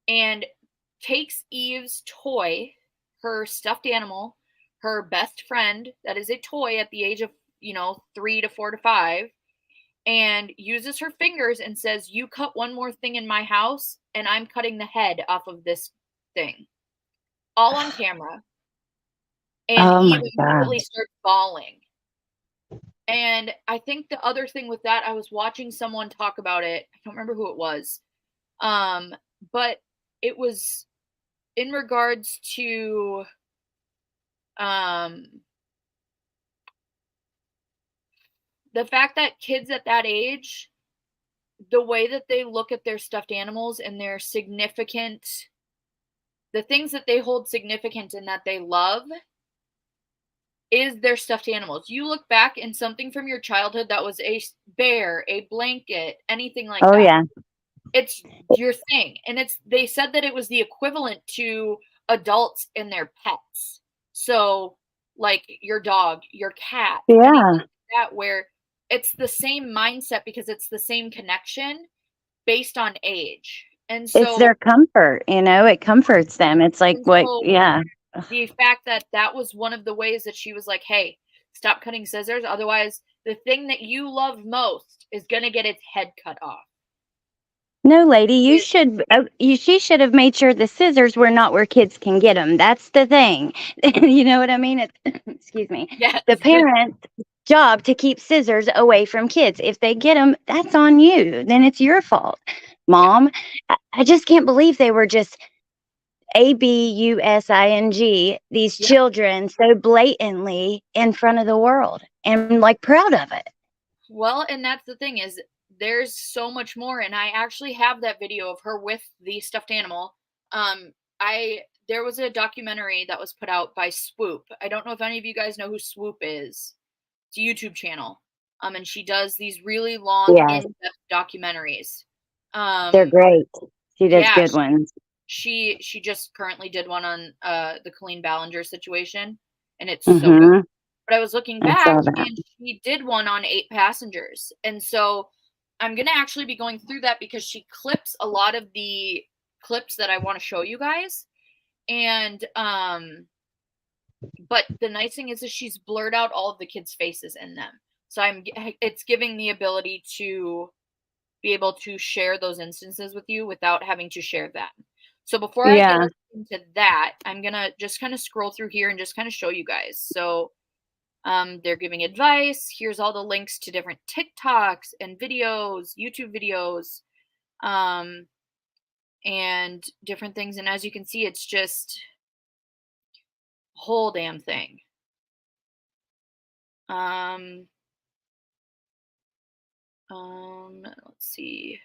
A: and takes Eve's toy, her stuffed animal, her best friend that is a toy at the age of, 3 to 4 to 5, and uses her fingers and says, "You cut one more thing in my house, and I'm cutting the head off of this thing." All on camera. And
B: Oh
A: Eve
B: my
A: immediately
B: God.
A: starts bawling. And I think the other thing with that, I was watching someone talk about it. I don't remember who it was. But it was in regards to the fact that kids at that age, the way that they look at their stuffed animals and their significant, the things that they hold significant and that they love is their stuffed animals. You look back in something from your childhood that was a bear, a blanket, anything like
B: Oh
A: that.
B: yeah.
A: It's your thing. And they said that it was the equivalent to adults and their pets. So like your dog, your cat, anything
B: Yeah.
A: like that, where it's the same mindset because it's the same connection based on age. And
B: It's
A: so,
B: their comfort, it comforts them. It's like
A: and
B: what,
A: so
B: yeah.
A: the fact that that was one of the ways that she was like, "Hey, stop cutting scissors. Otherwise, the thing that you love most is going to get its head cut off."
B: No, lady,
A: It,
B: she should have made sure the scissors were not where kids can get them. That's the thing. You know what I mean? It's, excuse me.
A: yes.
B: The parent's job to keep scissors away from kids. If they get them, that's on you. Then it's your fault.
A: Yeah.
B: Mom, I just can't believe they were just abusing these
A: Yeah.
B: children so blatantly in front of the world and like proud of it.
A: Well, and that's the thing is there's so much more, and I actually have that video of her with the stuffed animal. I There was a documentary that was put out by Swoop. I don't know if any of you guys know who Swoop is. It's a YouTube channel. And she does these really long,
B: Yes,
A: in-depth documentaries.
B: they're
A: Um,
B: great. She does
A: yeah,
B: good ones.
A: she just currently did one on the Colleen Ballinger situation, and it's so good.
B: Mm-hmm.
A: But I was looking
B: I
A: back
B: saw that.
A: and she did one on 8 passengers. And so I'm going to actually be going through that because she clips a lot of the clips that I want to show you guys. And but the nice thing is she's blurred out all of the kids' faces in them. So it's giving the ability to be able to share those instances with you without having to share them. So before I get
B: Yeah.
A: into that, I'm going to just kind of scroll through here and just kind of show you guys. So they're giving advice. Here's all the links to different TikToks and videos, YouTube videos, um, and different things. And as you can see, it's just a whole damn thing. Um, let's see.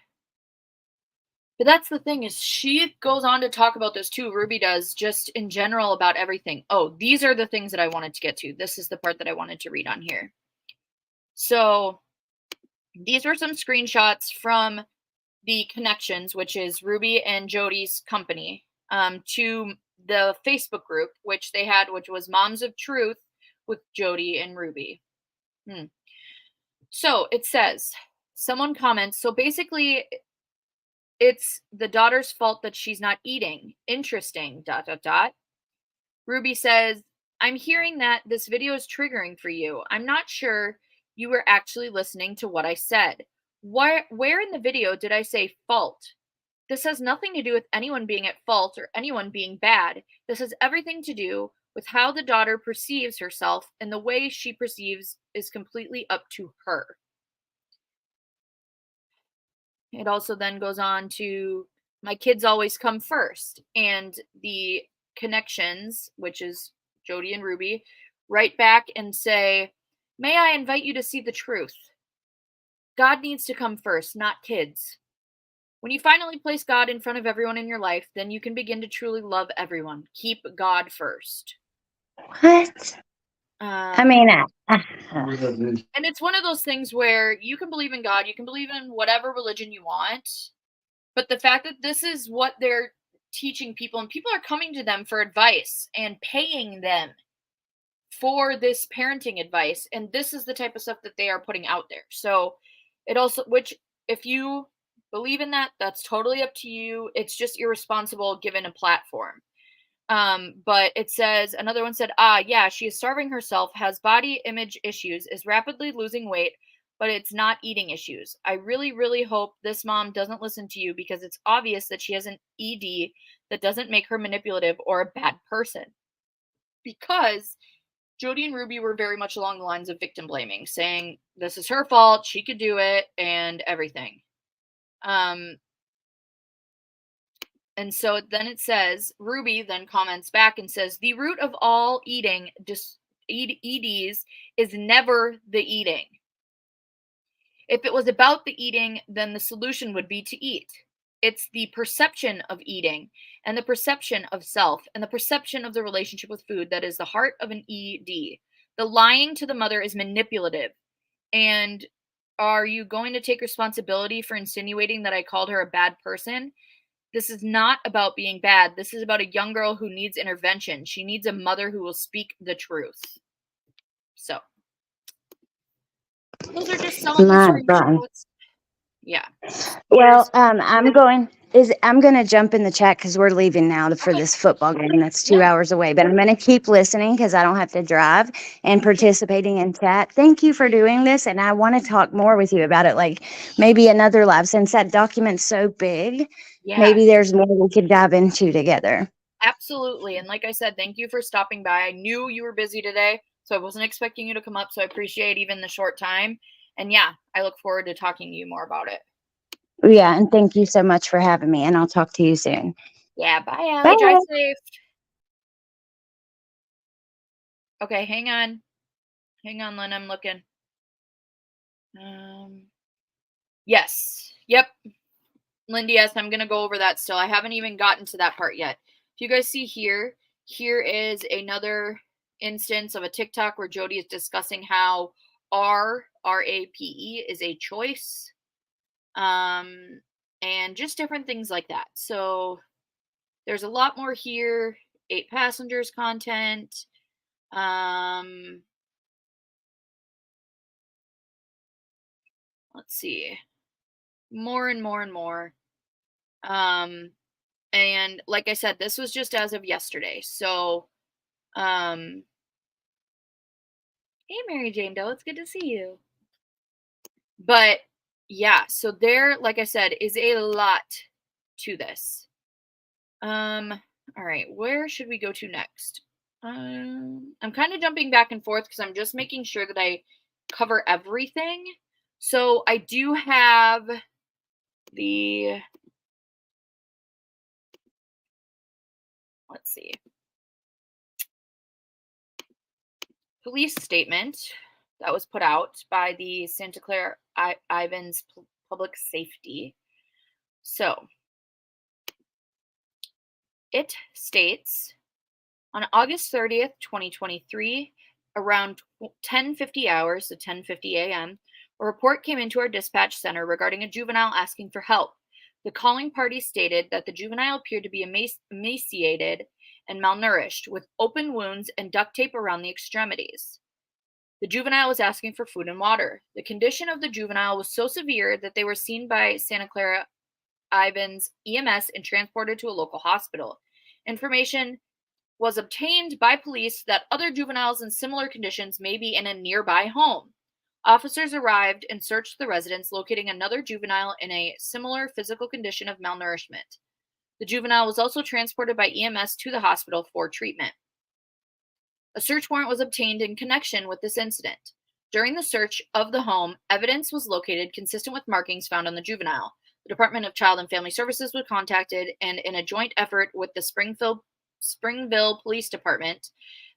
A: But that's the thing is she goes on to talk about this too. Ruby does just in general about everything. Oh, these are the things that I wanted to get to. This is the part that I wanted to read on here. So these were some screenshots from the Connections, which is Ruby and Jody's company, to the Facebook group, which they had, which was Moms of Truth with Jody and Ruby. So it says, someone comments, so basically it's the daughter's fault that she's not eating. Interesting, dot, dot, dot. Ruby says, I'm hearing that this video is triggering for you. I'm not sure you were actually listening to what I said. Where in the video did I say fault? This has nothing to do with anyone being at fault or anyone being bad. This has everything to do with how the daughter perceives herself, and the way she perceives is completely up to her. It also then goes on to, my kids always come first. And the Connections, which is Jody and Ruby, write back and say, may I invite you to see the truth? God needs to come first, not kids. When you finally place God in front of everyone in your life, then you can begin to truly love everyone. Keep God first.
B: What? I
A: Um,
B: mean,
A: and it's one of those things where you can believe in God, you can believe in whatever religion you want, but the fact that this is what they're teaching people, and people are coming to them for advice and paying them for this parenting advice, and this is the type of stuff that they are putting out there. So it also, which if you believe in that, that's totally up to you. It's just irresponsible given a platform. But it says, another one said, yeah, she is starving herself, has body image issues, is rapidly losing weight, but it's not eating issues. I really, really hope this mom doesn't listen to you because it's obvious that she has an ED that doesn't make her manipulative or a bad person. Because Jody and Ruby were very much along the lines of victim blaming, saying this is her fault, she could do it, and everything. Um, And so then it says, Ruby then comments back and says, the root of all EDs is never the eating. If it was about the eating, then the solution would be to eat. It's the perception of eating and the perception of self and the perception of the relationship with food that is the heart of an ED. The lying to the mother is manipulative. And are you going to take responsibility for insinuating that I called her a bad person? This is not about being bad. This is about a young girl who needs intervention. She needs a mother who will speak the truth. So, those are just some of the
B: my God.
A: screenshots. Yeah.
B: Well,
A: Here's
B: I'm going to jump in the chat because we're leaving now for
A: okay.
B: this football game that's
A: Yeah.
B: 2 hours away. But I'm going to keep listening because I don't have to drive and participating in chat. Thank you for doing this, and I want to talk more with you about it. Like maybe another live, since that document's so big.
A: Yeah.
B: Maybe there's more we could dive into together.
A: Absolutely. And like I said, thank you for stopping by. I knew you were busy today, so I wasn't expecting you to come up. So I appreciate even the short time. And yeah, I look forward to talking to you more about it.
B: Yeah, and thank you so much for having me, and I'll talk to you soon.
A: Yeah. Bye, Allie. Drive
B: Bye.
A: safe. Okay. Hang on. Hang on, Lynn. I'm looking. Yes. Yep. Lindy, yes, I'm going to go over that still. I haven't even gotten to that part yet. If you guys see here, here is another instance of a TikTok where Jody is discussing how RAPE is a choice. And just different things like that. So there's a lot more here. 8 passengers content. Let's see. More and more and more. And like I said, this was just as of yesterday. So, hey, Mary Jane Doe, it's good to see you. But yeah, so there, like I said, is a lot to this. All right, where should we go to next? I'm kind of jumping back and forth because I'm just making sure that I cover everything. So I do have the, let's see, police statement that was put out by the Santa Clara Ivans Public Safety. So it states on August 30th, 2023, around 10:50 hours, so 10:50 a.m., a report came into our dispatch center regarding a juvenile asking for help. The calling party stated that the juvenile appeared to be emaciated and malnourished, with open wounds and duct tape around the extremities. The juvenile was asking for food and water. The condition of the juvenile was so severe that they were seen by Santa Clara Ivans EMS and transported to a local hospital. Information was obtained by police that other juveniles in similar conditions may be in a nearby home. Officers arrived and searched the residence, locating another juvenile in a similar physical condition of malnourishment. The juvenile was also transported by EMS to the hospital for treatment. A search warrant was obtained in connection with this incident. During the search of the home, evidence was located consistent with markings found on the juvenile. The Department of Child and Family Services was contacted, and in a joint effort with the Springville Police Department,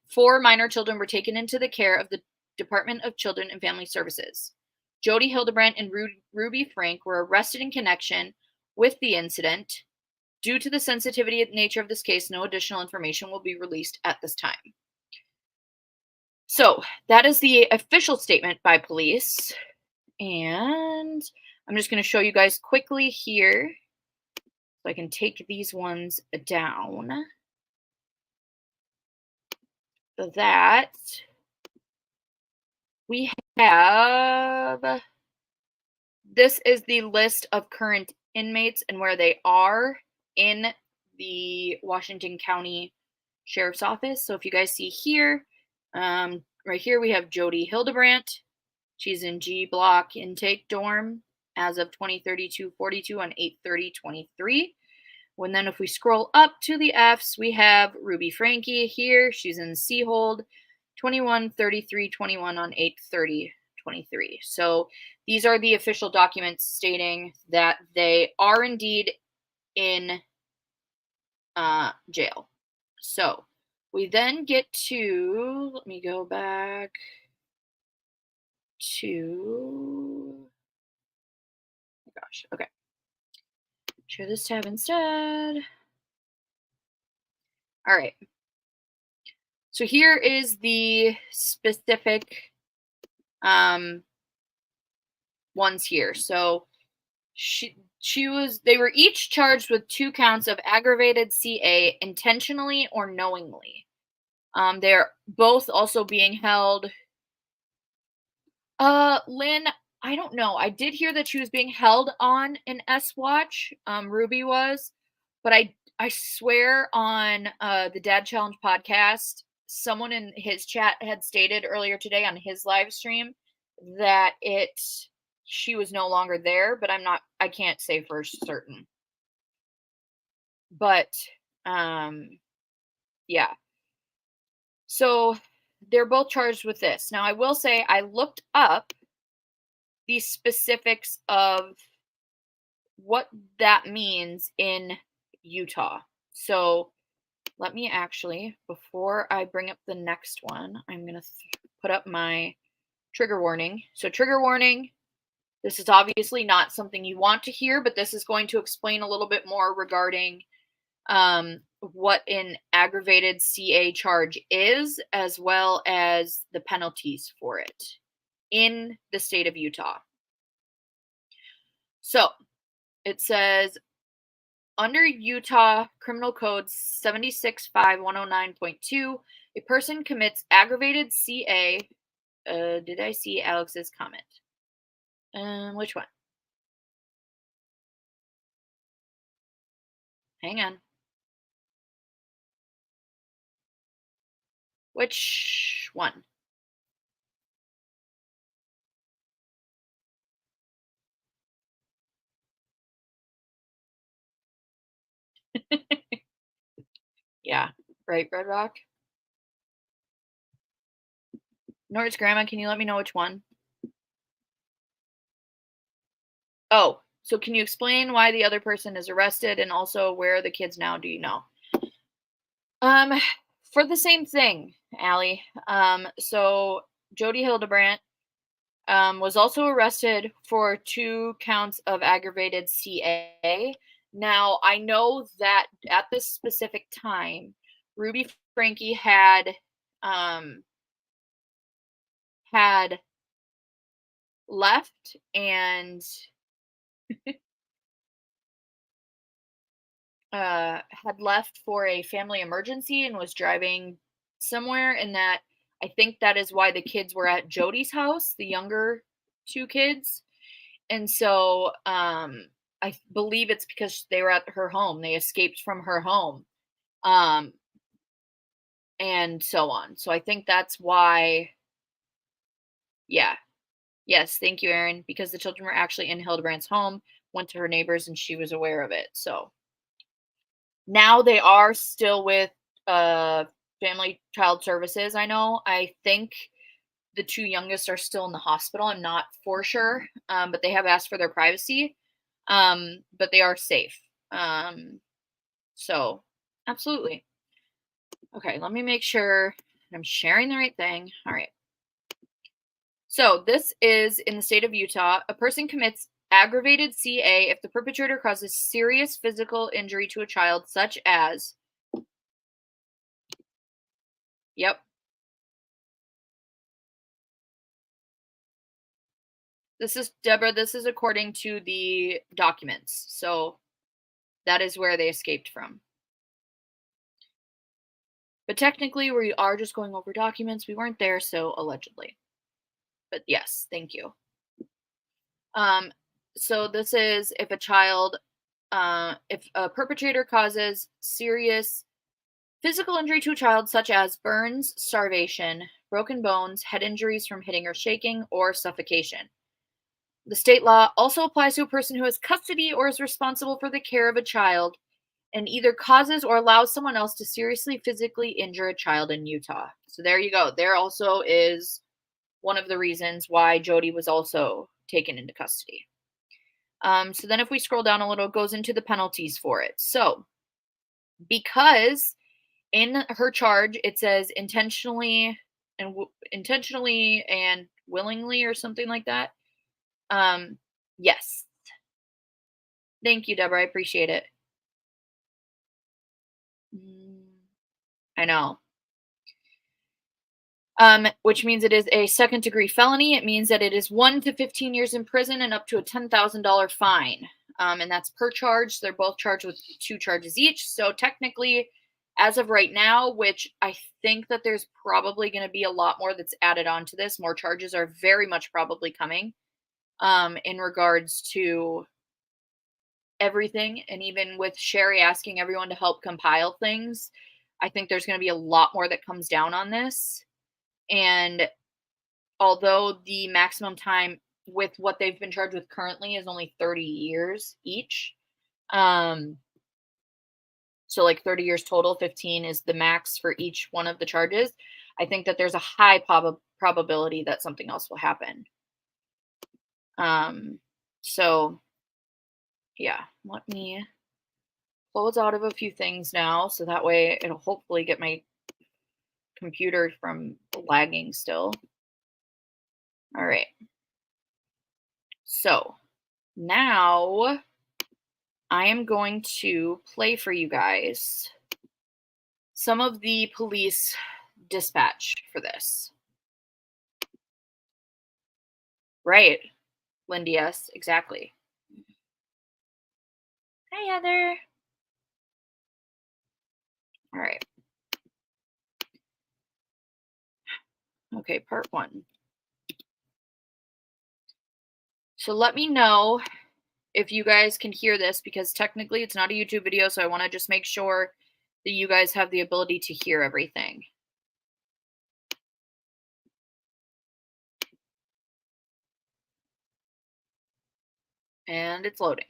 A: 4 minor children were taken into the care of the Department of Children and Family Services. Jody Hildebrandt and Ruby Franke were arrested in connection with the incident. Due to the sensitivity and nature of this case, no additional information will be released at this time. So that is the official statement by police. And I'm just going to show you guys quickly here so I can take these ones down. So that we have, this is the list of current inmates and where they are in the Washington County Sheriff's Office. So if you guys see here, right here we have Jody Hildebrandt. She's in G Block Intake Dorm as of 2032-42 on 8/30/23. And then if we scroll up to the Fs, we have Ruby Franke here. She's in C Hold 21-33/21 on 8/30/23. So these are the official documents stating that they are indeed in jail. So we then get to, let me go back to, oh my gosh, okay. Share this tab instead. All right. So here is the specific ones here. So they were each charged with 2 counts of aggravated CA intentionally or knowingly. They're both also being held. Lynn, I don't know. I did hear that she was being held on an S watch. Ruby was, but I swear on the Dad Challenge podcast, someone in his chat had stated earlier today on his live stream that she was no longer there, but I can't say for certain. But yeah. So they're both charged with this. Now I will say I looked up the specifics of what that means in Utah. So let me actually, before I bring up the next one, I'm going to put up my trigger warning. So trigger warning, This is obviously not something you want to hear, but this is going to explain a little bit more regarding what an aggravated CA charge is, as well as the penalties for it in the state of Utah. So it says under Utah Criminal Code 765-109.2, a person commits aggravated CA. Did I see Alex's comment? Which one? Hang on. Which one? Yeah, right, Red Rock. Nort's grandma, can you let me know which one? Oh, so can you explain why the other person is arrested and also where are the kids now? Do you know? Um, for the same thing, Allie. So Jody Hildebrandt was also arrested for 2 counts of aggravated CA. Now, I know that at this specific time, Ruby Franke had left and had left for a family emergency and was driving somewhere, and that I think that is why the kids were at Jody's house, the younger 2 kids. And so I believe it's because they were at her home. They escaped from her home. Um and so on. So I think that's why. Yeah. Yes, thank you, Aaron, because the children were actually in Hildebrandt's home, went to her neighbors and she was aware of it. So now they are still with family child services. I know. I think the 2 youngest are still in the hospital. I'm not for sure, but they have asked for their privacy. But they are safe. So absolutely. Okay, let me make sure I'm sharing the right thing. All right. So this is in the state of Utah. A person commits aggravated CA if the perpetrator causes serious physical injury to a child, such as, yep, this is Deborah. This is according to the documents. So that is where they escaped from. But technically, we are just going over documents. We weren't there, so allegedly. But yes, thank you. So this is if if a perpetrator causes serious physical injury to a child, such as burns, starvation, broken bones, head injuries from hitting or shaking, or suffocation. The state law also applies to a person who has custody or is responsible for the care of a child and either causes or allows someone else to seriously physically injure a child in Utah. So there you go. There also is one of the reasons why Jody was also taken into custody. So then if we scroll down a little, it goes into the penalties for it. So because in her charge it says intentionally and willingly or something like that. Yes. Thank you, Deborah. I appreciate it. I know. Which means it is a second-degree felony. It means that it is 1 to 15 years in prison and up to a $10,000 fine. And that's per charge. They're both charged with 2 charges each. So technically, as of right now, which I think that there's probably going to be a lot more that's added on to this. More charges are very much probably coming in regards to everything. And even with Sherry asking everyone to help compile things, I think there's going to be a lot more that comes down on this. And although the maximum time with what they've been charged with currently is only 30 years each, so like 30 years total, 15 is the max for each one of the charges, I think that there's a high probability that something else will happen. So yeah, let me close out of a few things now, so that way it'll hopefully get my computer from lagging still. All right. So now I am going to play for you guys some of the police dispatch for this. Right, Lindy, yes, exactly. Hi, Heather. All right. Okay, part 1. So let me know if you guys can hear this, because technically it's not a YouTube video, so I want to just make sure that you guys have the ability to hear everything. And it's loading.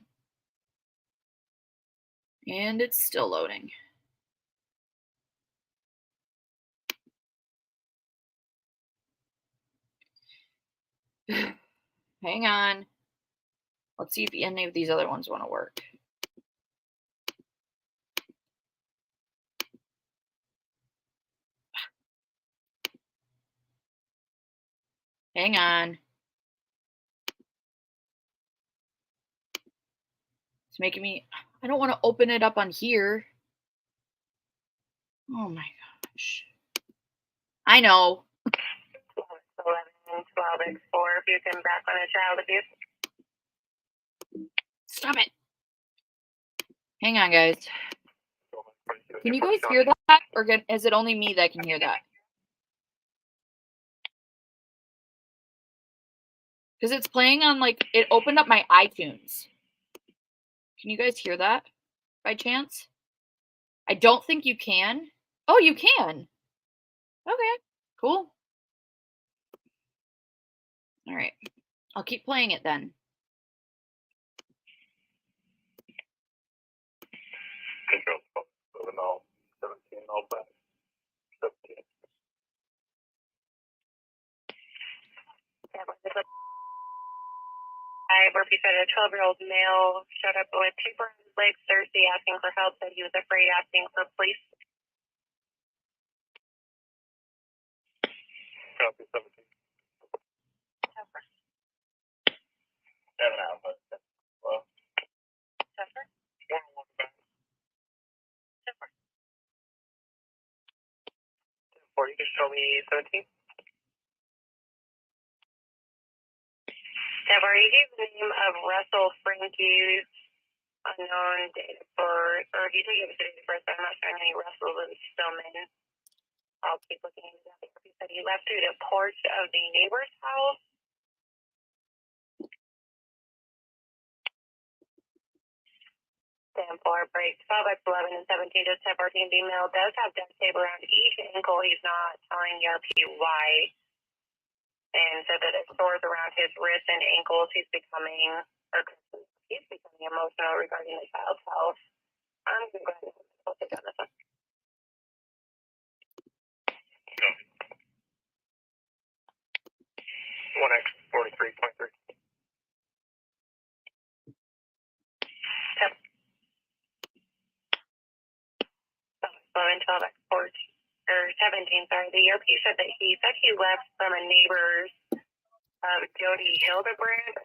A: And it's still loading. Hang on. Let's see if any of these other ones want to work. Hang on. It's making me... I don't want to open it up on here. Oh my gosh. I know.
C: 11 and 12 X4 if you can back on a child abuse.
A: Stop it. Hang on, guys. Can you guys hear that? Or is it only me that can hear that? Because it's playing on, like, it opened up my iTunes. Can you guys hear that by chance? I don't think you can. Oh, you can. Okay, cool. All right. I'll keep playing it then.
C: Where he said a 12-year-old male showed up with paper on his legs Thursday asking for help, said he was afraid asking for police.
D: Copy 17. 7 out, but well.
C: Suffer?
D: 1 back.
C: Suffer.
D: 4, you can show me 17.
C: Deborah, you gave the name of Russell Franke, unknown date of birth, or he did give us a date of birth, but I'm not showing any Russells and Stillman. I'll keep looking into that. He said he left through the porch of the neighbor's house. Stand for break 12 X11 and 17. Just have our team female does have duct tape around each ankle. He's not telling ERP why. And said that it sores around his wrists and ankles. He's becoming emotional regarding the child's health. I'm going to go ahead and post it down this one.
D: Go. 1X 43.3.
C: Yep. 11, 12 X 14. Or 17, sorry, the ERP said that he left from a neighbor's Jody Hildebrand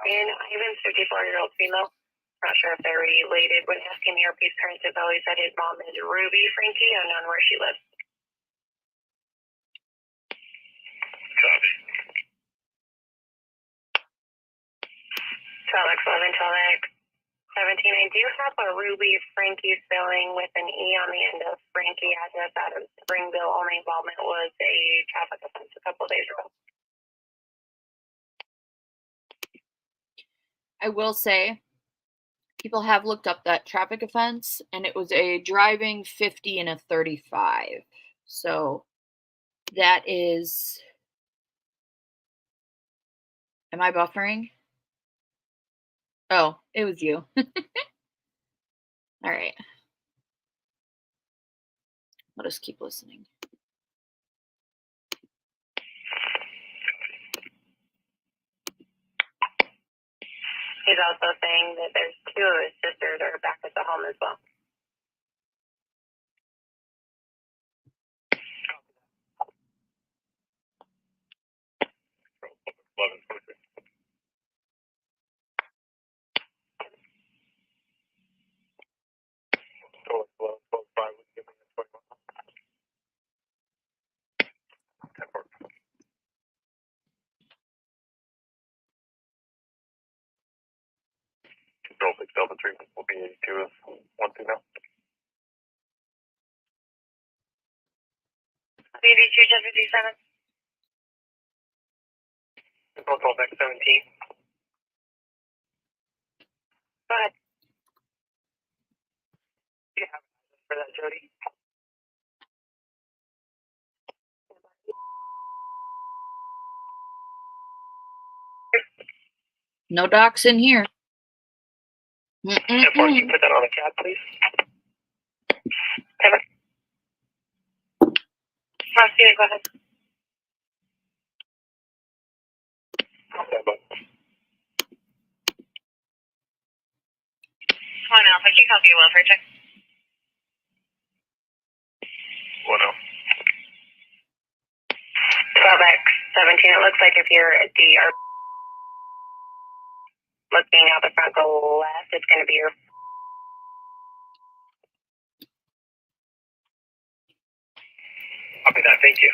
C: and Ivan's 54-year-old female. Not sure if they're related. When asking ERP's parents, has always said his mom is Ruby Franke, unknown where she lives.
D: Copy.
C: 12X11, 12X 17. I do have a Ruby Franke spelling with an E on the end of Franke address out of Springville. Only involvement was a traffic offense a couple days ago.
A: I will say, people have looked up that traffic offense, and it was a driving 50 and a 35. So that is... Am I buffering? Oh, it was you. All right. Let us keep listening.
C: He's also saying that there's 2 of his sisters that are back at the home as well.
D: 10-4. Control 6 Delta 3 will be 82 of 1 2 now.
C: 82 Delta 57.
D: Control next 17.
C: Go ahead.
D: Do you have for that, Jody?
A: No docs in here.
D: 10-4, can you put that on a cab, please?
C: Martina, go ahead.
D: Okay, but
C: Come on, Alpha. Can you copy a welfare check?
D: 1 0.
C: 12X17. It looks like if you're at the looking out the front, go left. It's going to be your.
D: Copy that, thank you.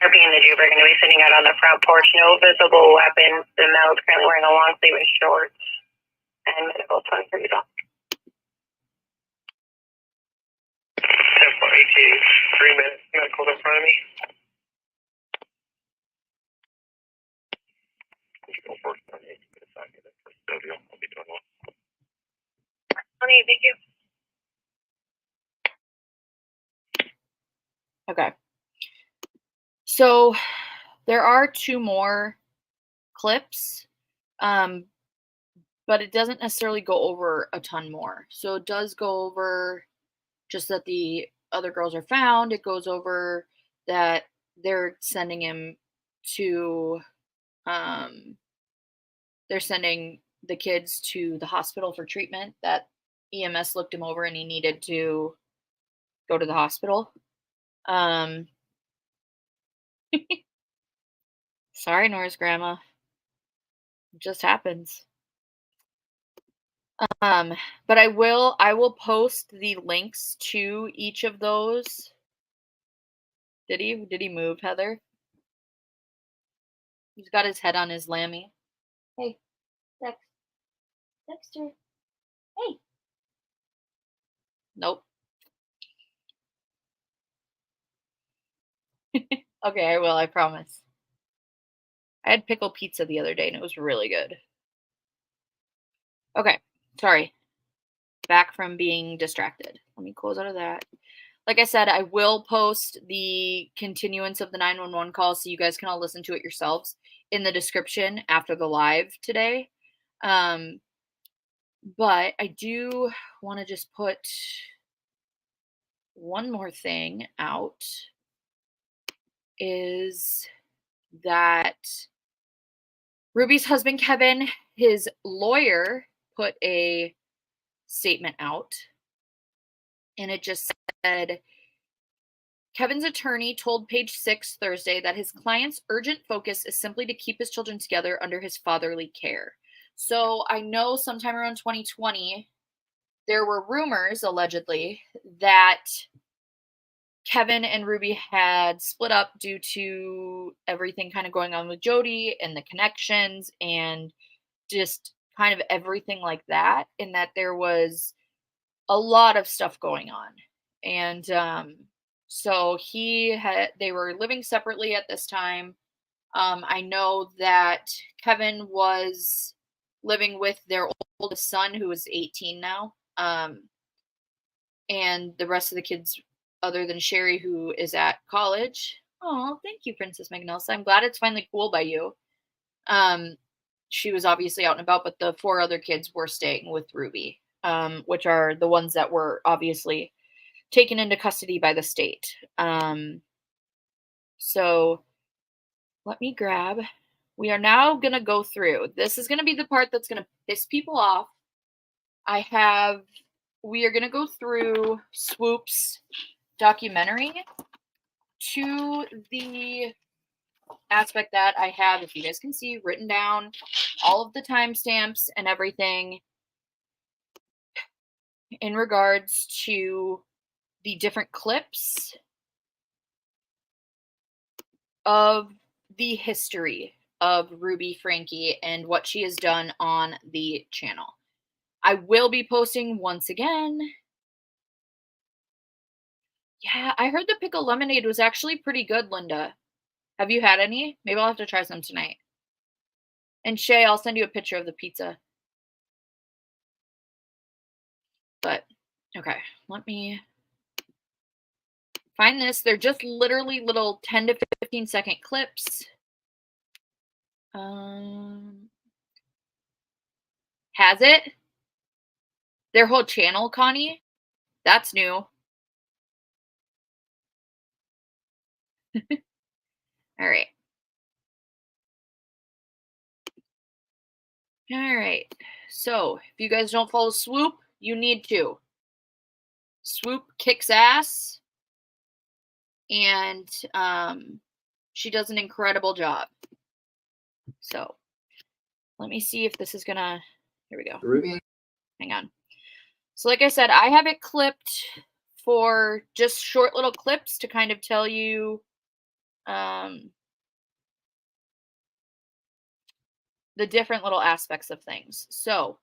C: Ruby and the Duke are going to be sitting out on the front porch. No visible weapons. The male is currently wearing a long sleeve and shorts. And medical 23 is on.
D: 10-4, 3 minutes. Medical in front of me. Go first. I'll be doing well.
C: Honey, thank you.
A: Okay. So there are 2 more clips, but it doesn't necessarily go over a ton more. So it does go over just that the other girls are found. It goes over that they're sending him to, they're sending the kids to the hospital for treatment, that EMS looked him over and he needed to go to the hospital. Sorry, Nora's grandma. It just happens. But I will post the links to each of those. Did he move, Heather? He's got his head on his lammy. Hey, Dexter. Hey. Nope. Okay, I will, I promise. I had pickle pizza the other day and it was really good. Okay, sorry. Back from being distracted. Let me close out of that. Like I said, I will post the continuance of the 911 call so you guys can all listen to it yourselves in the description after the live today. But I do want to just put one more thing out, is that Ruby's husband, Kevin, his lawyer, put a statement out, and it just said, Kevin's attorney told Page 6 Thursday that his client's urgent focus is simply to keep his children together under his fatherly care. So I know sometime around 2020, there were rumors, allegedly, that Kevin and Ruby had split up due to everything kind of going on with Jody and the connections and just kind of everything like that, and that there was a lot of stuff going on. And so they were living separately at this time. I know that Kevin was living with their oldest son, who is 18 now. And the rest of the kids, other than Sherry, who is at college. Oh, thank you, Princess Magnelsa. I'm glad it's finally cool by you. She was obviously out and about, but the 4 other kids were staying with Ruby, which are the ones that were obviously taken into custody by the state. So let me grab. We are now going to go through. This is going to be the part that's going to piss people off. We are going to go through Swoop's documentary to the aspect that I have, if you guys can see, written down all of the timestamps and everything. in regards to the different clips of the history of Ruby Franke and what she has done on the channel. I will be posting once again. Yeah, I heard the pickle lemonade was actually pretty good, Linda. Have you had any? Maybe I'll have to try some tonight. And Shay, I'll send you a picture of the pizza. But, okay, let me find this. They're just literally little 10 to 15 second clips. Has it? Their whole channel, Connie? That's new. All right. All right. So, if you guys don't follow Swoop, you need to. Swoop kicks ass. And she does an incredible job. So, let me see if this is gonna. Here we go.
E: Ruby.
A: Hang on. So, like I said, I have it clipped for just short little clips to kind of tell you the different little aspects of things. So,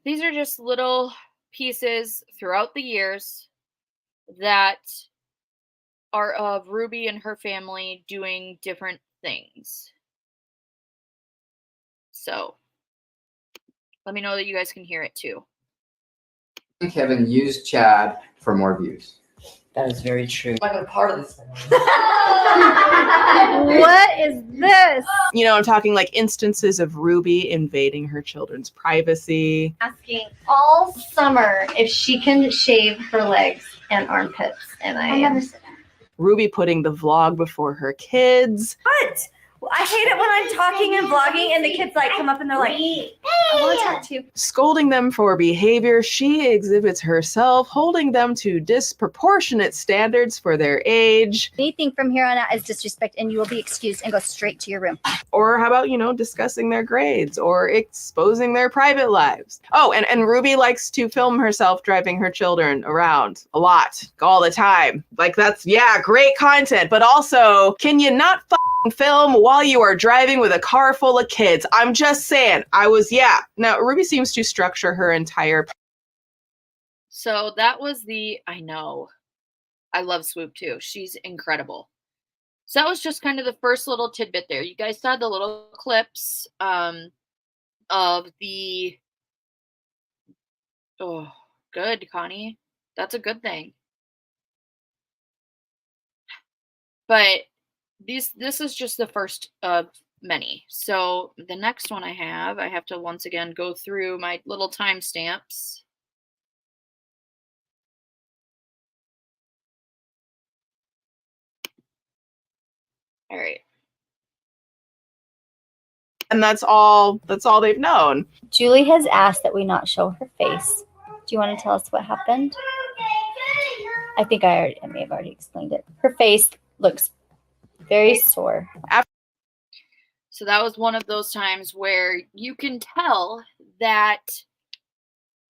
A: these are just little pieces throughout the years that are of Ruby and her family doing different things. So, let me know that you guys can hear it too.
E: Kevin, use Chad for more views.
F: That is very true.
G: I'm not gonna part of this.
H: What is this?
G: You know, I'm talking like instances of Ruby invading her children's privacy.
H: Asking all summer if she can shave her legs and armpits, and I am.
G: Ruby putting the vlog before her kids.
I: What? Well, I hate it when I'm talking and vlogging and the kids like come up and they're like, I want to talk to you.
G: Scolding them for behavior she exhibits herself, holding them to disproportionate standards for their age.
H: Anything from here on out is disrespect, and you will be excused and go straight to your room.
G: Or how about, you know, discussing their grades or exposing their private lives. Oh, and Ruby likes to film herself driving her children around a lot, all the time. Like, that's, yeah, great content. But also, can you not film while you are driving with a car full of kids? I'm just saying. Now Ruby seems to structure her entire.
A: So that was I know. I love Swoop too. She's incredible. So that was just kind of the first little tidbit there. You guys saw the little clips of the. Oh, good, Connie. That's a good thing. But this is just the first of many. So the next one I have to once again go through my little timestamps. All right.
G: And that's all they've known.
H: Julie has asked that we not show her face. Do you want to tell us what happened? I think I may have already explained it. Her face looks very sore.
A: So that was one of those times where you can tell that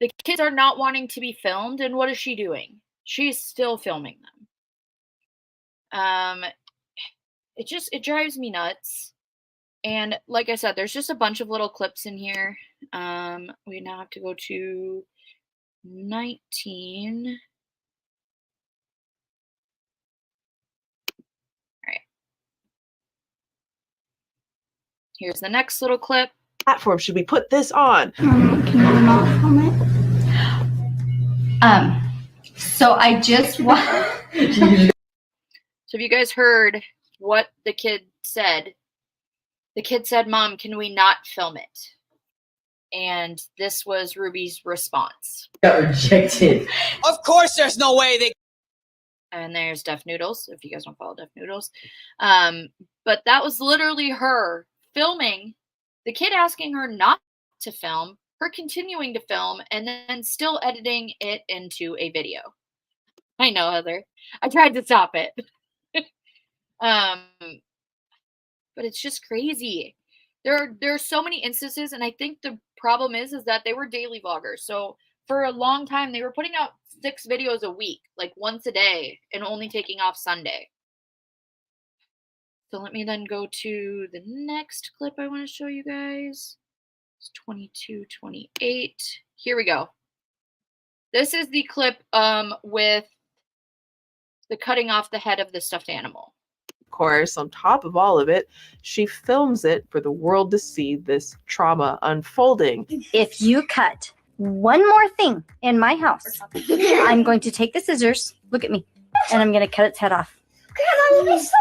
A: the kids are not wanting to be filmed, and what is she doing? She's still filming them. It drives me nuts. And like I said, there's just a bunch of little clips in here. We now have to go to 19. All right. Here's the next little clip.
G: Platform should we put this on?
H: Can you not film it? So I just want.
A: So if you guys heard what the kid said, Mom, can we not film it? And this was Ruby's response.
F: Got rejected.
J: Of course there's no way they.
A: And there's Deaf Noodles, if you guys don't follow Deaf Noodles. But that was literally her filming, the kid asking her not to film, her continuing to film, and then still editing it into a video. I know, Heather. I tried to stop it. But it's just crazy. There are so many instances, and I think the problem is that they were daily vloggers. So for a long time, they were putting out 6 videos a week, like once a day, and only taking off Sunday. So let me then go to the next clip I want to show you guys. It's 22:28. Here we go. This is the clip with the cutting off the head of the stuffed animal.
G: Of course, on top of all of it, she films it for the world to see this trauma unfolding.
I: If you cut one more thing in my house, I'm going to take the scissors, look at me, and I'm going to cut its head off. Because I will be so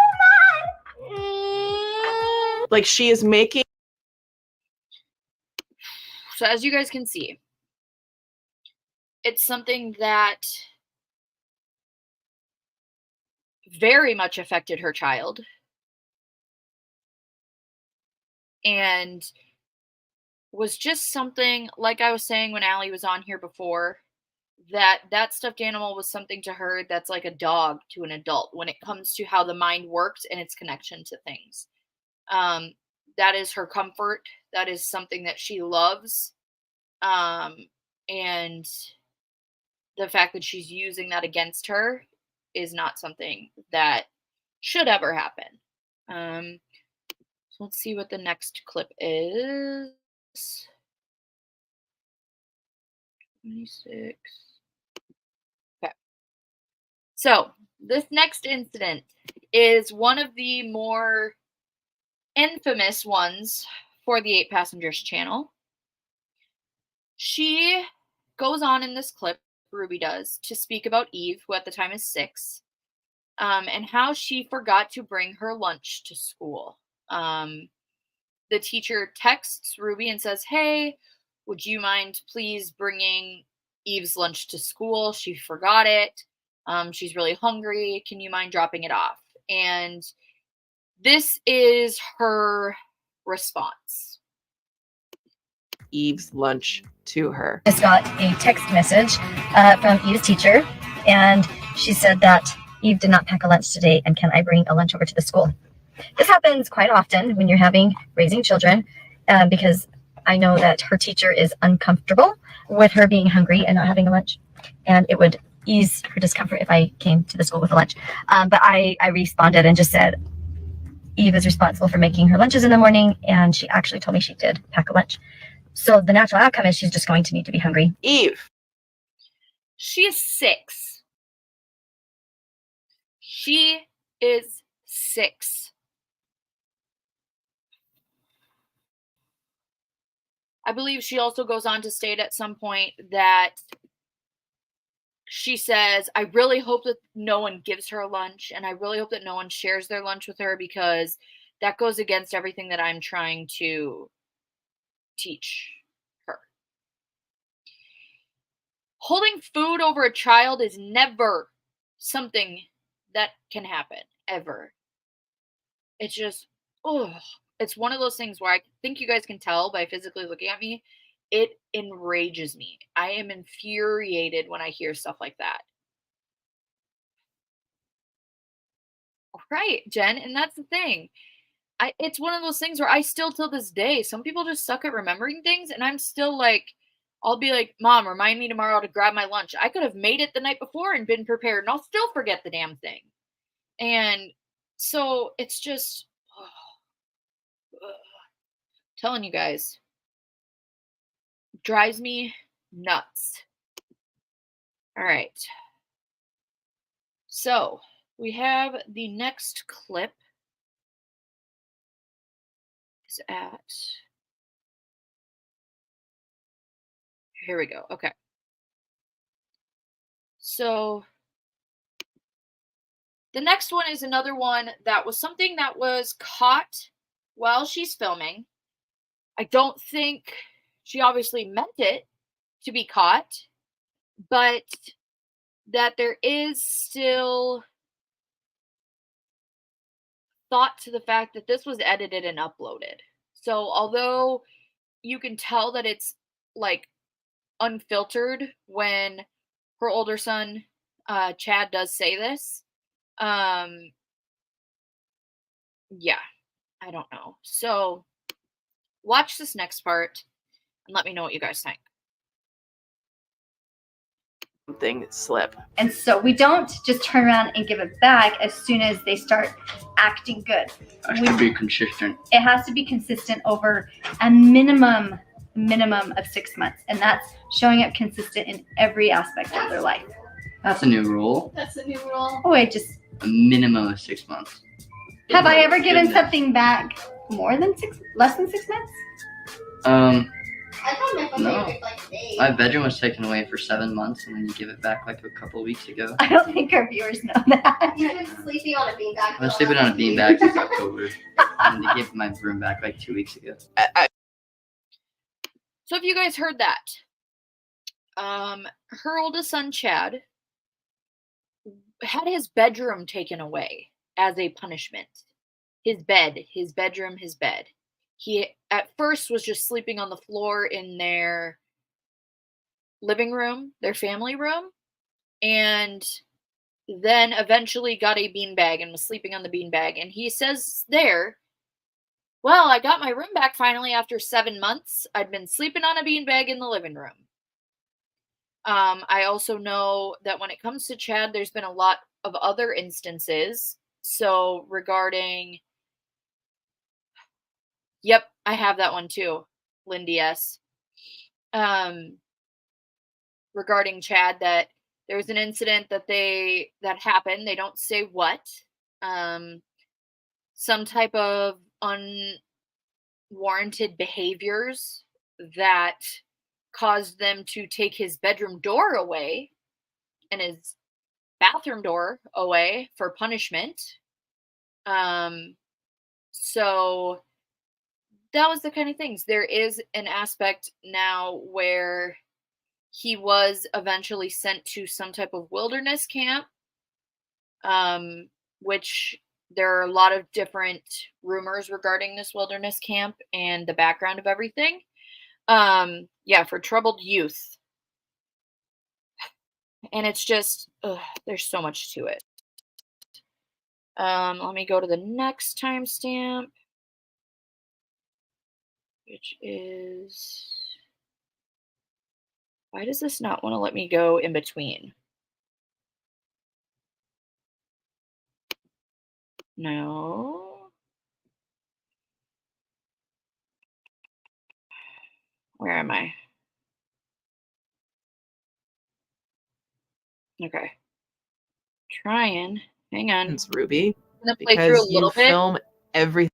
I: mad.
G: Like, she is making.
A: So as you guys can see, it's something that very much affected her child. And was just something, like I was saying when Allie was on here before, that stuffed animal was something to her that's like a dog to an adult when it comes to how the mind works and its connection to things. That is her comfort. That is something that she loves. And the fact that she's using that against her is not something that should ever happen. So let's see what the next clip is. 26. Okay. So this next incident is one of the more infamous ones for the 8 Passengers channel. She goes on in this clip, Ruby does, to speak about Eve, who at the time is 6, and how she forgot to bring her lunch to school. The teacher texts Ruby and says, "Hey, would you mind please bringing Eve's lunch to school? She forgot it. She's really hungry. Can you mind dropping it off?" And this is her response.
G: Eve's lunch to her.
I: Just got a text message from Eve's teacher, and she said that Eve did not pack a lunch today, and can I bring a lunch over to the school? This happens quite often when you're raising children, because I know that her teacher is uncomfortable with her being hungry and not having a lunch, and it would ease her discomfort if I came to the school with a lunch. But I responded and just said, Eve is responsible for making her lunches in the morning, and she actually told me she did pack a lunch. So the natural outcome is she's just going to need to be hungry.
G: Eve.
A: She is 6. She is 6. I believe she also goes on to state at some point that she says, I really hope that no one gives her lunch, and I really hope that no one shares their lunch with her, because that goes against everything that I'm trying to teach her. Holding food over a child is never something that can happen, ever. It's just, it's one of those things where I think you guys can tell by physically looking at me. It enrages me. I am infuriated when I hear stuff like that. Right, Jen, and that's the thing. It's one of those things where I still, till this day, some people just suck at remembering things, and I'm still like, I'll be like, Mom, remind me tomorrow to grab my lunch. I could have made it the night before and been prepared, and I'll still forget the damn thing. And so it's just, telling you guys, drives me nuts. All right. So we have the next clip is at, here we go. Okay. So the next one is another one that was something that was caught while she's filming. I don't think she obviously meant it to be caught, but that there is still thought to the fact that this was edited and uploaded. So although you can tell that it's like unfiltered when her older son, Chad, does say this, yeah, I don't know. So watch this next part and let me know what you guys think.
G: something slip.
H: And so we don't just turn around and give it back as soon as they start acting good.
E: It has to be consistent.
H: It has to be consistent over a minimum of 6 months. And that's showing up consistent in every aspect of their life.
E: That's a new rule.
H: That's a new rule. Oh, wait, just
E: A minimum of 6 months.
H: have I ever given something back less than 6 months?
E: No. My bedroom was taken away for 7 months, and then you give it back like a couple weeks ago.
H: I don't think our viewers know that.
C: You've been sleeping on a beanbag.
E: I've been sleeping on a beanbag since October, and they gave my room back like 2 weeks ago.
A: So if you guys heard that, her oldest son, Chad, had his bedroom taken away as a punishment. His bed, his bedroom, his bed. He at first was just sleeping on the floor in their living room, their family room, and then eventually got a beanbag and was sleeping on the beanbag. And he says there, well, I got my room back finally after 7 months. I'd been sleeping on a beanbag in the living room. I also know that when it comes to Chad, there's been a lot of other instances. So regarding, yep, I have that one too, Lindy S. Regarding Chad, that there was an incident that happened. They don't say what. Some type of unwarranted behaviors that caused them to take his bedroom door away and his bathroom door away for punishment. So that was the kind of things. There is an aspect now where he was eventually sent to some type of wilderness camp, which there are a lot of different rumors regarding this wilderness camp and the background of everything. Yeah, for troubled youth. And it's just, there's so much to it. Let me go to the next timestamp, which is, why does this not want to let me go in between? No. Where am I? Okay. Trying. Hang on.
G: It's Ruby.
A: I'm going to play through a little bit.
G: Film everything.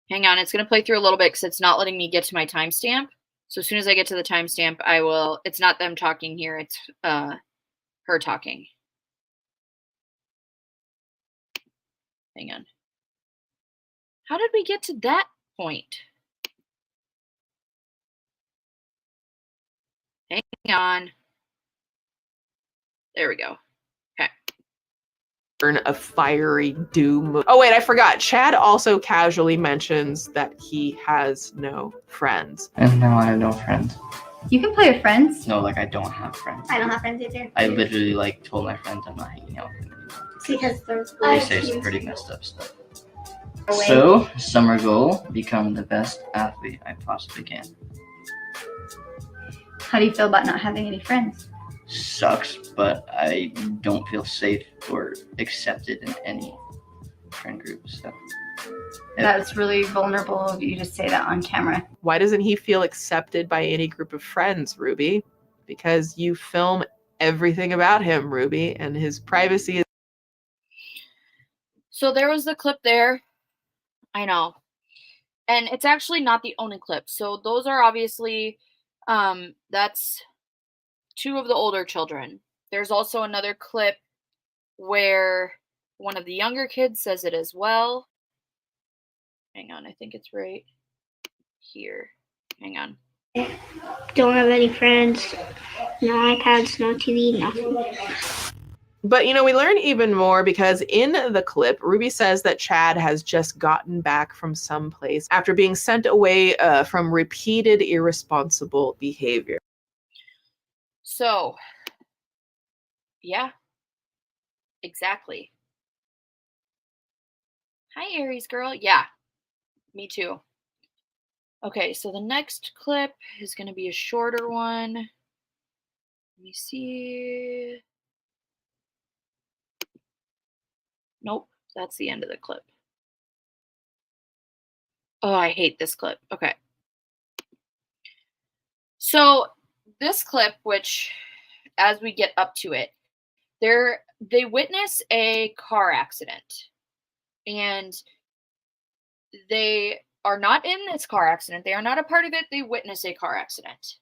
A: Hang on. It's going to play through a little bit because it's not letting me get to my timestamp. So as soon as I get to the timestamp, I will. It's not them talking here. It's her talking. Hang on. How did we get to that point? Hang on. There we go. Okay.
G: Burn a fiery doom. Oh wait, I forgot. Chad also casually mentions that he has no friends.
E: And now I have no friends.
H: You can play with friends.
E: No, like I don't have friends.
C: I don't have friends either.
E: I literally like told my friends I'm not hanging out with them anymore.
C: Because there's
E: They say some pretty messed up stuff. So, summer goal, become the best athlete I possibly can.
H: How do you feel about not having any friends?
E: Sucks, but I don't feel safe or accepted in any friend group. So
H: That's really vulnerable of you to say that on camera.
G: Why doesn't he feel accepted by any group of friends, Ruby? Because you film everything about him, Ruby, and his privacy is.
A: So there was the clip there. I know. And it's actually not the only clip. So those are obviously, that's 2 of the older children. There's also another clip where one of the younger kids says it as well. Hang on, I think it's right here. Hang on.
C: Don't have any friends. No iPads, no TV, nothing.
G: But, you know, we learn even more because in the clip, Ruby says that Chad has just gotten back from someplace after being sent away from repeated irresponsible behavior.
A: So, yeah, exactly. Hi, Aries girl. Yeah, me too. Okay, so the next clip is going to be a shorter one. Let me see. Nope, that's the end of the clip. Oh, I hate this clip. Okay. So this clip, which as we get up to it, they witness a car accident. And they are not in this car accident. They are not a part of it. They witness a car accident.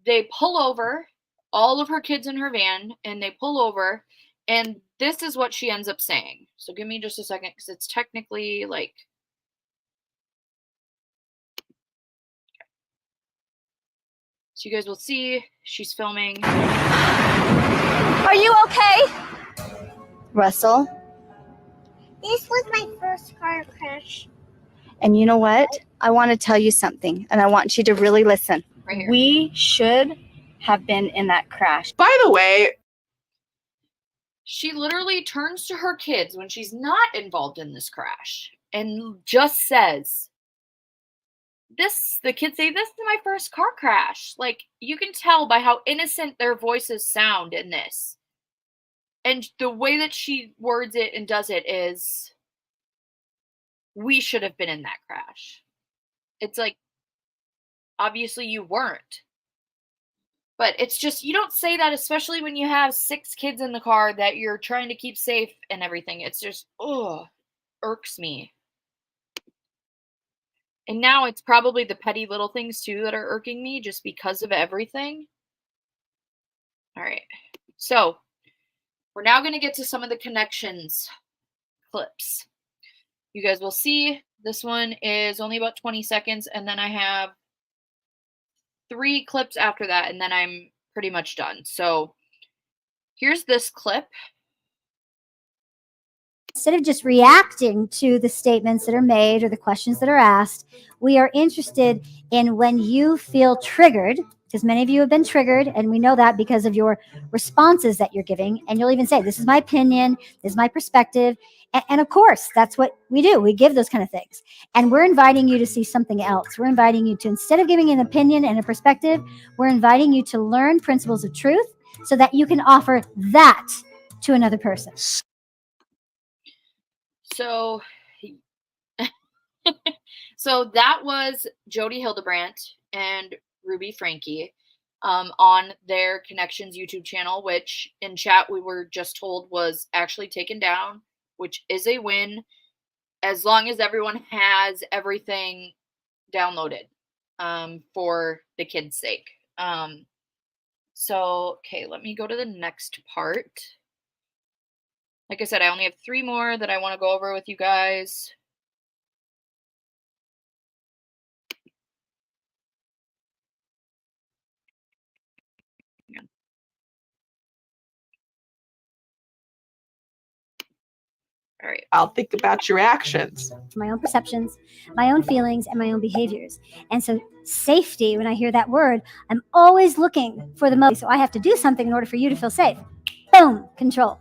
A: They pull over all of her kids in her van, and they pull over, and this is what she ends up saying. So give me just a second, because it's technically like... So you guys will see she's filming.
H: Are you okay, Russell?
K: This was my first car crash.
H: And you know what? I want to tell you something, and I want you to really listen.
A: Right here.
H: We should have been in that crash.
G: By the way,
A: she literally turns to her kids when she's not involved in this crash and just says, the kids say, this is my first car crash. Like, you can tell by how innocent their voices sound in this. And the way that she words it and does it is, we should have been in that crash. It's like, obviously you weren't. But it's just, you don't say that, especially when you have 6 kids in the car that you're trying to keep safe and everything. It's just, irks me. And now it's probably the petty little things too that are irking me just because of everything. All right. So we're now going to get to some of the connections clips. You guys will see this one is only about 20 seconds. And then I have 3 clips after that. And then I'm pretty much done. So here's this clip.
K: Instead of just reacting to the statements that are made or the questions that are asked, we are interested in when you feel triggered, because many of you have been triggered, and we know that because of your responses that you're giving. And you'll even say, this is my opinion, this is my perspective. And of course, that's what we do. We give those kind of things. And we're inviting you to see something else. We're inviting you to, instead of giving an opinion and a perspective, we're inviting you to learn principles of truth so that you can offer that to another person.
A: So, so that was Jody Hildebrandt and Ruby Franke on their Connections YouTube channel, which in chat we were just told was actually taken down, which is a win as long as everyone has everything downloaded for the kids' sake. So, okay, let me go to the next part. Like I said, I only have 3 more that I want to go over with you guys. All right.
G: I'll think about your actions.
K: My own perceptions, my own feelings, and my own behaviors. And so safety, when I hear that word, I'm always looking for the most. So I have to do something in order for you to feel safe. Boom, control.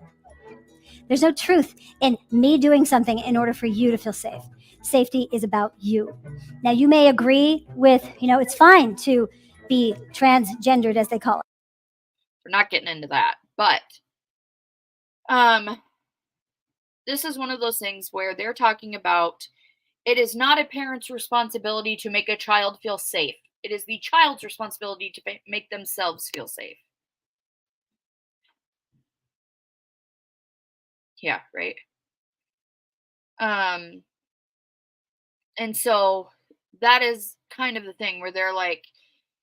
K: There's no truth in me doing something in order for you to feel safe. Safety is about you. Now, you may agree with, it's fine to be transgendered, as they call it.
A: We're not getting into that, but this is one of those things where they're talking about it is not a parent's responsibility to make a child feel safe. It is the child's responsibility to make themselves feel safe. Yeah, right. And so that is kind of the thing where they're like,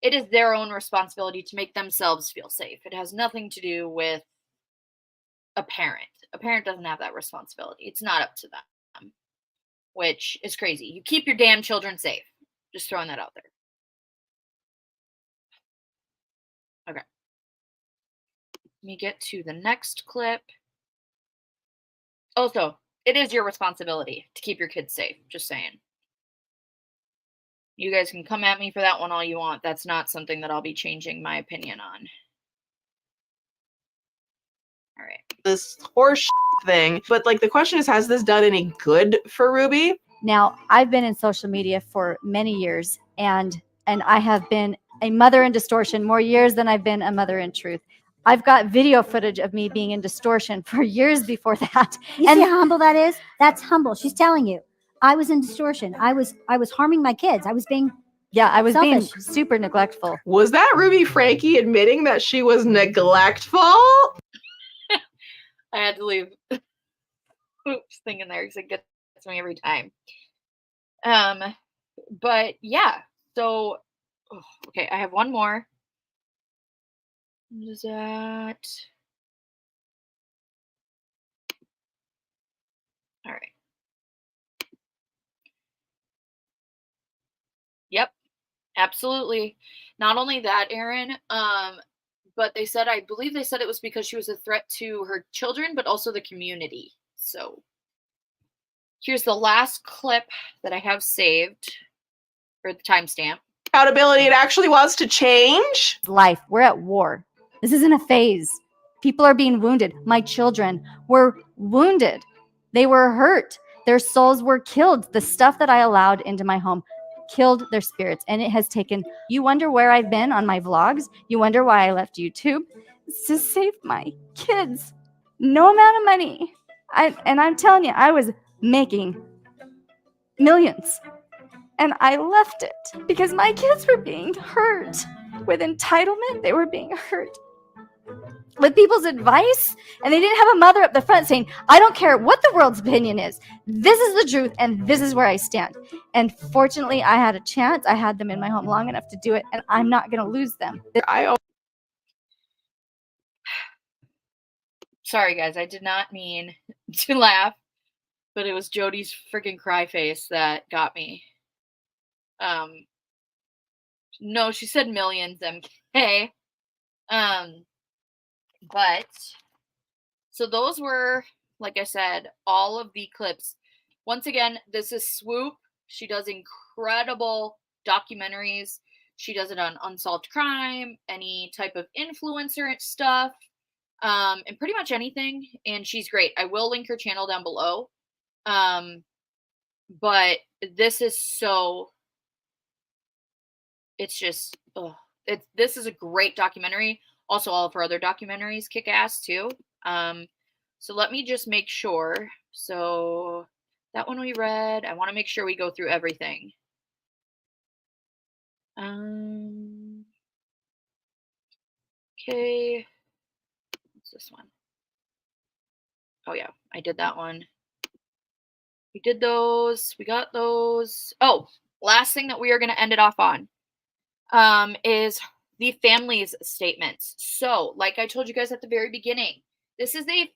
A: it is their own responsibility to make themselves feel safe. It has nothing to do with a parent. A parent doesn't have that responsibility. It's not up to them, which is crazy. You keep your damn children safe. Just throwing that out there. Okay. Let me get to the next clip. Also, it is your responsibility to keep your kids safe. Just saying. You guys can come at me for that one all you want. That's not something that I'll be changing my opinion on. All right.
G: This horse thing. But like the question is, has this done any good for Ruby?
L: Now, I've been in social media for many years, and I have been a mother in distortion more years than I've been a mother in truth. I've got video footage of me being in distortion for years before that.
K: You see how humble that is? That's humble. She's telling you, I was in distortion. I was harming my kids. I was being
L: being
K: selfish.
L: super neglectful.
G: Was that Ruby Franke admitting that she was neglectful?
A: I had to leave oops thing in there because it gets me every time. But yeah, so okay, I have one more. What is that? All right. Yep, absolutely. Not only that, Aaron, but they said, I believe they said it was because she was a threat to her children, but also the community. So here's the last clip that I have saved for the timestamp.
G: Accountability, it actually wants to change.
L: Life. We're at war. This isn't a phase. People are being wounded. My children were wounded. They were hurt. Their souls were killed. The stuff that I allowed into my home killed their spirits, and it has taken. You wonder where I've been on my vlogs? You wonder why I left YouTube? It's to save my kids. No amount of money. I'm telling you, I was making millions. And I left it because my kids were being hurt. With entitlement, they were being hurt. With people's advice, and they didn't have a mother up the front saying, I don't care what the world's opinion is. This is the truth, and this is where I stand. And fortunately, I had a chance. I had them in my home long enough to do it, and I'm not going to lose them.
A: Sorry, guys, I did not mean to laugh, but it was Jody's freaking cry face that got me. No, she said millions, MK. But so those were, like I said, all of the clips. Once again, this is Swoop. She does incredible documentaries. She does it on unsolved crime, any type of influencer stuff, and pretty much anything. And she's great. I will link her channel down below. But this is so, it's just, this is a great documentary. Also, all of her other documentaries kick ass too. So let me just make sure. So that one we read. I want to make sure we go through everything. Okay. What's this one? Oh yeah, I did that one. We did those. We got those. Oh, last thing that we are going to end it off on is the family's statements. So, like I told you guys at the very beginning, this is an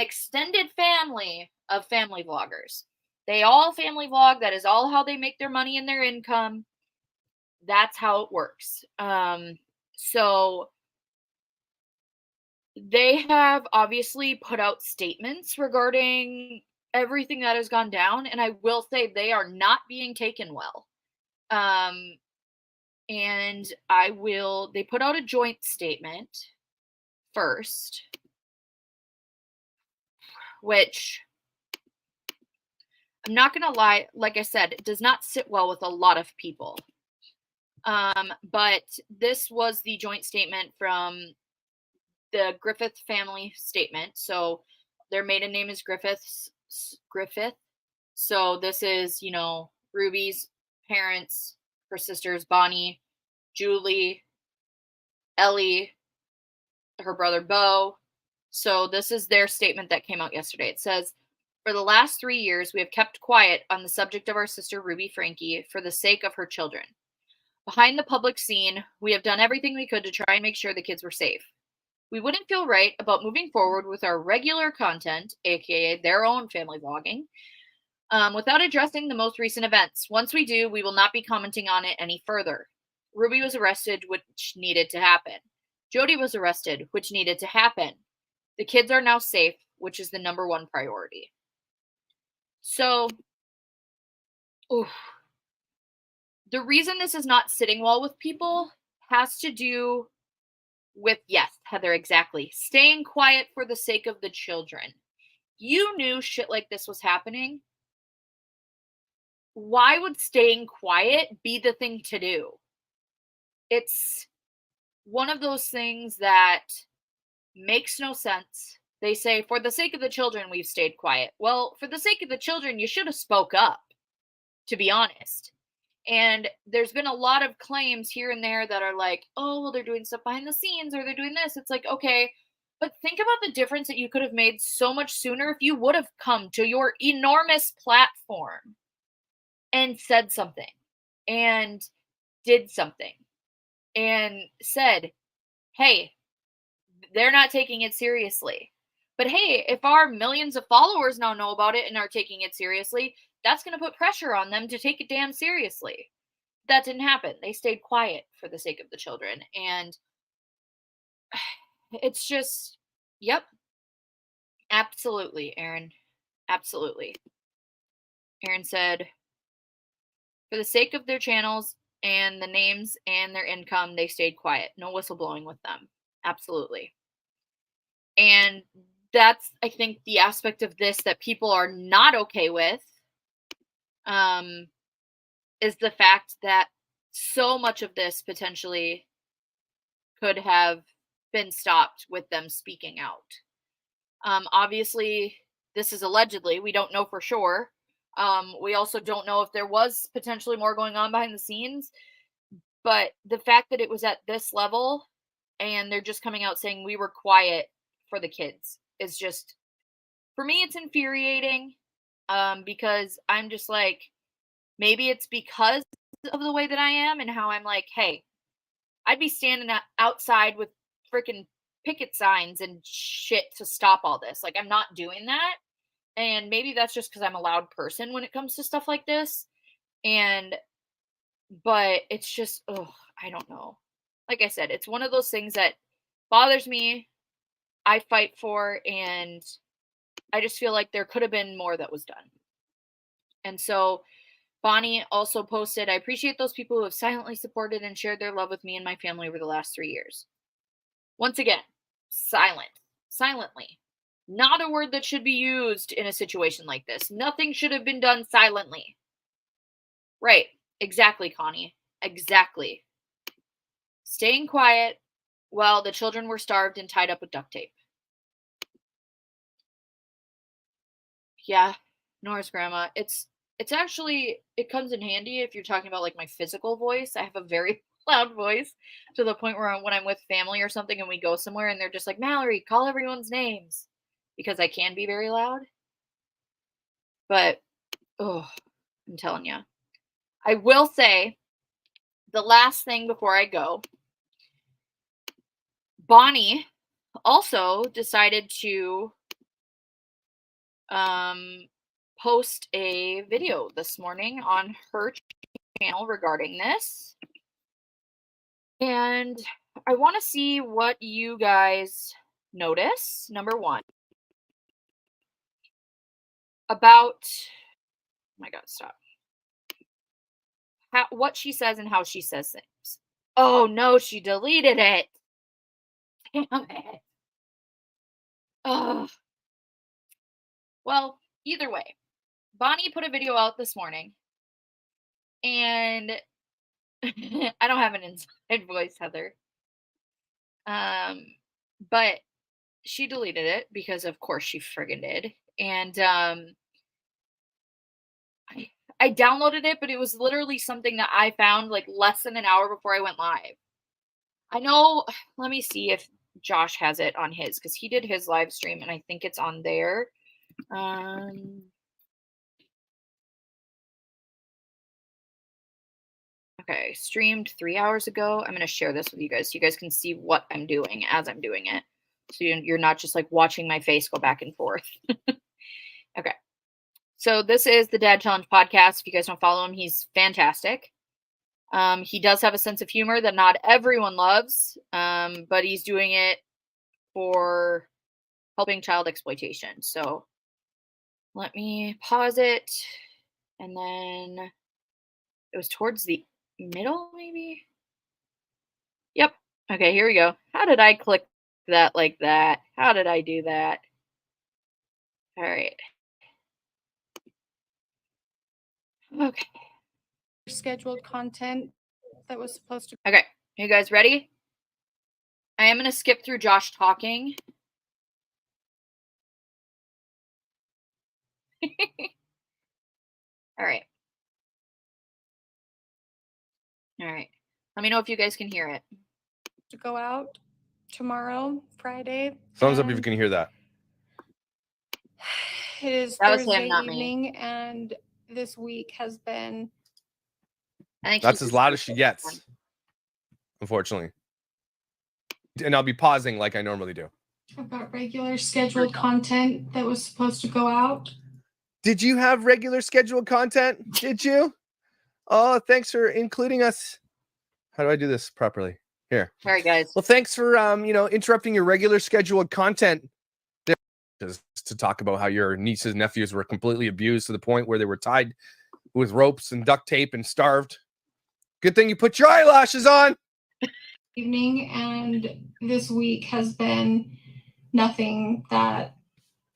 A: extended family of family vloggers. They all family vlog. That is all how they make their money and their income. That's how it works. So they have obviously put out statements regarding everything that has gone down, and I will say they are not being taken well. And they put out a joint statement first, which I'm not going to lie, like I said, it does not sit well with a lot of people. But this was the joint statement from the Griffith family statement. So their maiden name is Griffith. So this is, Ruby's parents, her sisters, Bonnie, Julie, Ellie, her brother, Bo. So this is their statement that came out yesterday. It says, for the last 3 years, we have kept quiet on the subject of our sister, Ruby Franke, for the sake of her children. Behind the public scene, we have done everything we could to try and make sure the kids were safe. We wouldn't feel right about moving forward with our regular content, aka their own family vlogging, without addressing the most recent events. Once we do, we will not be commenting on it any further. Ruby was arrested, which needed to happen. Jody was arrested, which needed to happen. The kids are now safe, which is the number one priority. So, the reason this is not sitting well with people has to do with, yes, Heather, exactly, staying quiet for the sake of the children. You knew shit like this was happening. Why would staying quiet be the thing to do? it's one of those things that makes no sense. They say, for the sake of the children, we've stayed quiet. Well, for the sake of the children, you should have spoke up, to be honest. And there's been a lot of claims here and there that are like, oh, well, they're doing stuff behind the scenes or they're doing this. It's like, okay, but think about the difference that you could have made so much sooner if you would have come to your enormous platform and said something and did something and said, hey, they're not taking it seriously. But hey, if our millions of followers now know about it and are taking it seriously, that's going to put pressure on them to take it damn seriously. That didn't happen. They stayed quiet for the sake of the children. And it's just, yep. Absolutely, Aaron. Absolutely. Aaron said, for the sake of their channels and the names and their income, they stayed quiet. No whistleblowing with them. Absolutely. And that's, I think, the aspect of this that people are not okay with, is the fact that so much of this potentially could have been stopped with them speaking out. Obviously, this is allegedly. We don't know for sure. We also don't know if there was potentially more going on behind the scenes. But the fact that it was at this level and they're just coming out saying we were quiet for the kids is just, for me, it's infuriating, because I'm just like, maybe it's because of the way that I am and how I'm like, hey, I'd be standing outside with freaking picket signs and shit to stop all this. Like, I'm not doing that. And maybe that's just because I'm a loud person when it comes to stuff like this. But it's just, I don't know. Like I said, it's one of those things that bothers me. I fight for, and I just feel like there could have been more that was done. And so Bonnie also posted, I appreciate those people who have silently supported and shared their love with me and my family over the last 3 years. Once again, silently. Not a word that should be used in a situation like this. Nothing should have been done silently. Right. Exactly, Connie. Exactly. Staying quiet while the children were starved and tied up with duct tape. Yeah, Nora's grandma. It's actually, it comes in handy if you're talking about like my physical voice. I have a very loud voice to the point where when I'm with family or something and we go somewhere and they're just like, Mallory, call everyone's names, because I can be very loud. But, I'm telling you. I will say, the last thing before I go, Bonnie also decided to post a video this morning on her channel regarding this. And I want to see what you guys notice. Number one, about, oh my God, stop. What she says and how she says things. Oh no, she deleted it. Damn it. Ugh. Well, either way, Bonnie put a video out this morning, and I don't have an inside voice, Heather. But she deleted it because of course she friggin' did. And I downloaded it, but it was literally something that I found like less than an hour before I went live. I know, let me see if Josh has it on his, because he did his live stream and I think it's on there. Okay, streamed 3 hours ago. I'm going to share this with you guys so you guys can see what I'm doing as I'm doing it. So you're not just like watching my face go back and forth. Okay. So this is the Dad Challenge podcast. If you guys don't follow him, he's fantastic. He does have a sense of humor that not everyone loves, but he's doing it for helping child exploitation. So let me pause it. And then it was towards the middle, maybe? Yep. Okay, here we go. How did I click that like that? How did I do that? All right. Okay.
M: Scheduled content that was supposed to.
A: Okay. You guys ready? I am going to skip through Josh talking. All right. All right. Let me know if you guys can hear it.
M: To go out tomorrow, Friday.
N: Thumbs up if you can hear that.
M: It is
A: That was
M: Thursday
A: him, not me.
M: evening, and this week has been.
A: I think
N: That's as loud as she gets, unfortunately. And I'll be pausing like I normally do.
M: I've got regular scheduled content that was supposed to go out.
N: Did you have regular scheduled content? Did you? Oh, thanks for including us. How do I do this properly? Here.
A: All right, guys.
N: Well, thanks for interrupting your regular scheduled content to talk about how your nieces and nephews were completely abused to the point where they were tied with ropes and duct tape and starved. Good thing you put your eyelashes on.
M: Evening, and this week has been nothing that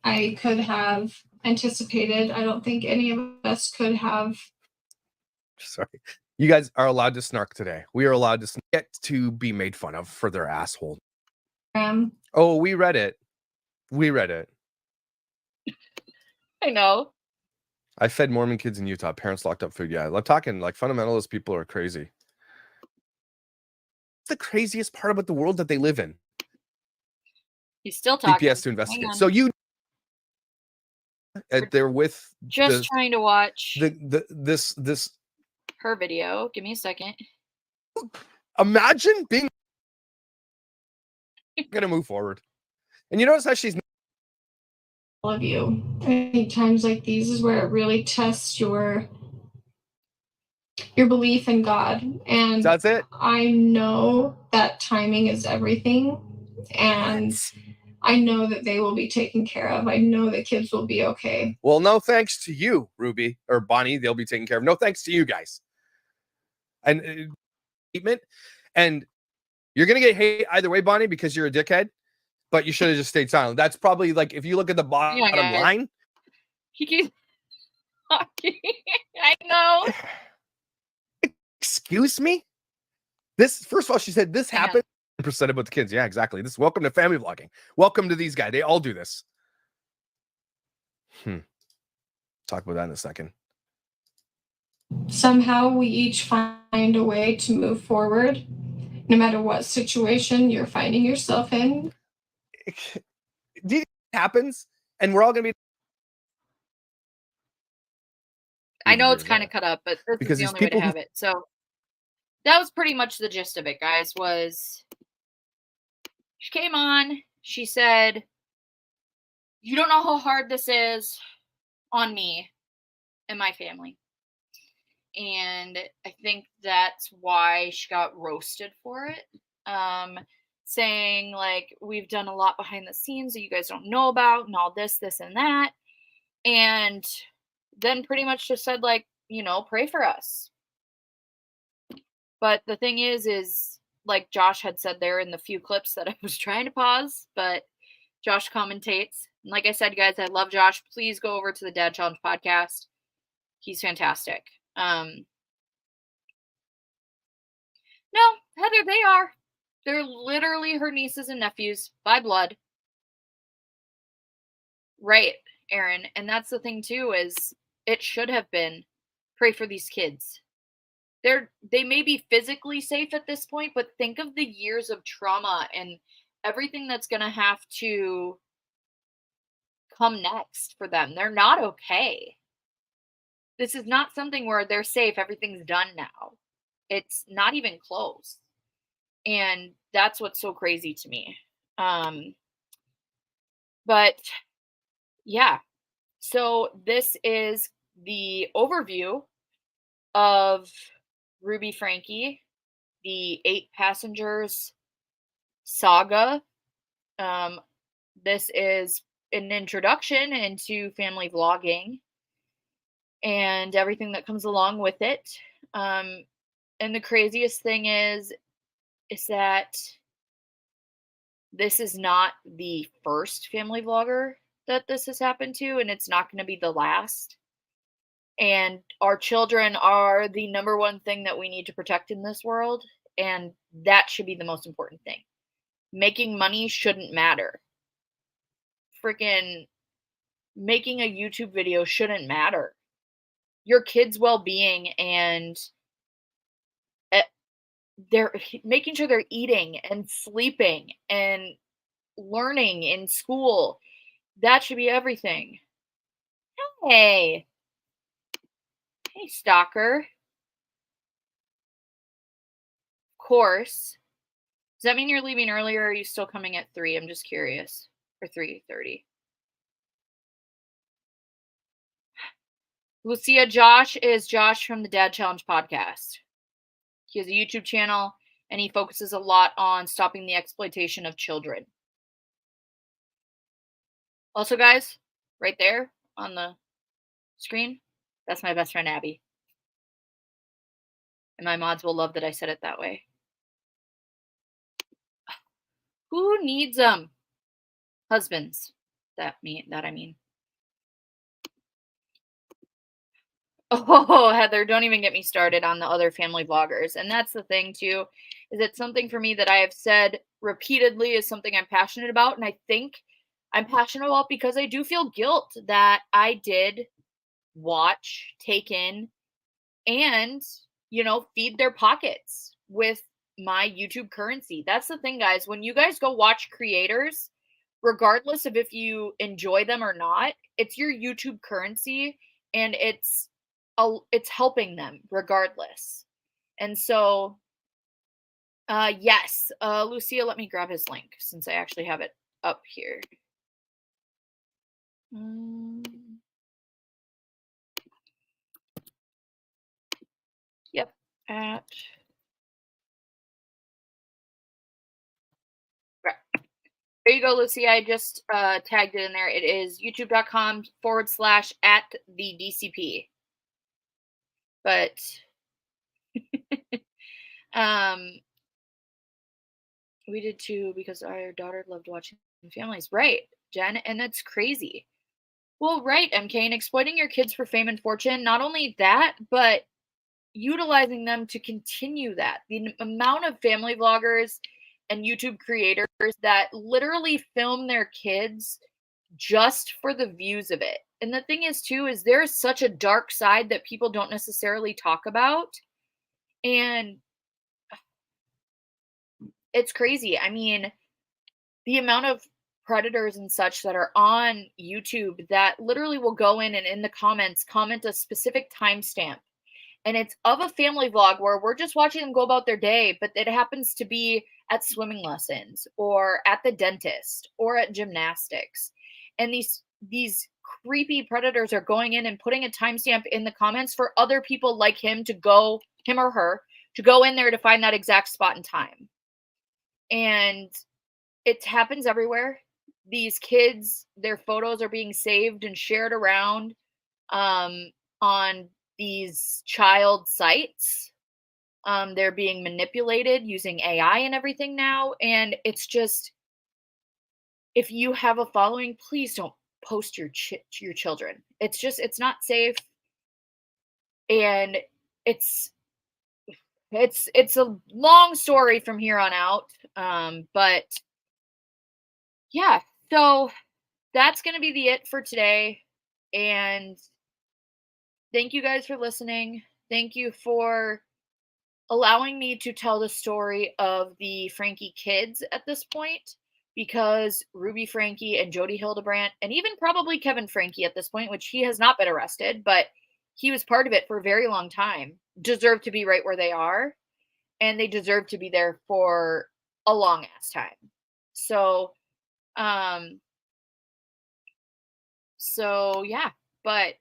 M: I could have anticipated. I don't think any of us could have.
N: Sorry. You guys are allowed to snark today. We are allowed to get to be made fun of for their asshole. Oh, we read it. We read it.
A: I know.
N: I fed Mormon kids in Utah. Parents locked up food. Yeah, I'm talking like fundamentalist people are crazy. The craziest part about the world that they live in.
A: He's still talking.
N: CPS to investigate. So they're with
A: trying to watch
N: this
A: her video. Give me a second.
N: Imagine being gonna move forward. And you notice how she's
M: all of you. I think times like these is where it really tests your belief in God. And
N: that's it.
M: I know that timing is everything. And I know that they will be taken care of. I know the kids will be okay.
N: Well, no thanks to you, Ruby or Bonnie. They'll be taken care of. No thanks to you guys. And and you're gonna get hate either way, Bonnie, because you're a dickhead. But you should have just stayed silent. That's probably like if you look at the bottom line.
A: He keeps talking. I know.
N: Excuse me? This first of all, she said this happened. Percent about the kids. Yeah, exactly. This welcome to family vlogging. Welcome to these guys. They all do this. Talk about that in a second.
M: Somehow we each find a way to move forward, no matter what situation you're finding yourself in.
N: It happens, and we're all gonna be.
A: I know it's kind of cut up, but this is the only way to have it. So that was pretty much the gist of it, guys. Was she came on? She said, "You don't know how hard this is on me and my family," and I think that's why she got roasted for it. Saying like, we've done a lot behind the scenes that you guys don't know about and all this and that. And then pretty much just said like, pray for us. But the thing is like Josh had said there in the few clips that I was trying to pause, but Josh commentates. And like I said, guys, I love Josh. Please go over to the Dad Challenge podcast. He's fantastic. No, Heather, they are. They're literally her nieces and nephews by blood. Right, Aaron. And that's the thing too, is it should have been pray for these kids. They may be physically safe at this point, but think of the years of trauma and everything that's going to have to come next for them. They're not okay. This is not something where they're safe. Everything's done now. It's not even close. And that's what's so crazy to me. But yeah, so this is the overview of Ruby Franke, the 8 passengers saga. This is an introduction into family vlogging and everything that comes along with it. And the craziest thing is that this is not the first family vlogger that this has happened to, and it's not going to be the last. And our children are the number one thing that we need to protect in this world. And that should be the most important thing. Making money shouldn't matter. Freaking making a YouTube video shouldn't matter. Your kids' well-being and they're making sure they're eating and sleeping and learning in school. That should be everything. Hey, stalker. Of course. Does that mean you're leaving earlier, or are you still coming at 3? I'm just curious. Or 3:30. Lucia, Josh is Josh from the Dad Challenge podcast. He has a YouTube channel, and he focuses a lot on stopping the exploitation of children. Also, guys, right there on the screen, that's my best friend, Abby. And my mods will love that I said it that way. Who needs husbands? I mean. Oh, Heather, don't even get me started on the other family vloggers. And that's the thing, too, is it's something for me that I have said repeatedly is something I'm passionate about. And I think I'm passionate about because I do feel guilt that I did watch, take in, and, feed their pockets with my YouTube currency. That's the thing, guys. When you guys go watch creators, regardless of if you enjoy them or not, it's your YouTube currency, and it's helping them regardless. And so, yes, Lucia, let me grab his link since I actually have it up here. Yep. Right. There you go, Lucy. I just tagged it in there. It is youtube.com/@the-DCP. But we did too because our daughter loved watching families. Right, Jen, and that's crazy. Well, right, MK, and exploiting your kids for fame and fortune. Not only that, but utilizing them to continue that. The amount of family vloggers and YouTube creators that literally film their kids just for the views of it. And the thing is, too, is there's such a dark side that people don't necessarily talk about. And it's crazy. I mean, the amount of predators and such that are on YouTube that literally will go in and in the comments comment a specific timestamp. And it's of a family vlog where we're just watching them go about their day, but it happens to be at swimming lessons or at the dentist or at gymnastics. And these creepy predators are going in and putting a timestamp in the comments for other people like him or her, to go in there to find that exact spot and time. And it happens everywhere. These kids, their photos are being saved and shared around on these child sites. They're being manipulated using AI and everything now. And it's just, if you have a following, please don't post your children. It's not safe. And it's a long story from here on out. But yeah, so that's going to be it for today. And thank you guys for listening. Thank you for allowing me to tell the story of the Franke kids at this point, because Ruby Franke and Jody Hildebrandt, and even probably Kevin Franke at this point, which he has not been arrested, but he was part of it for a very long time, deserve to be right where they are. And they deserve to be there for a long ass time. So yeah, but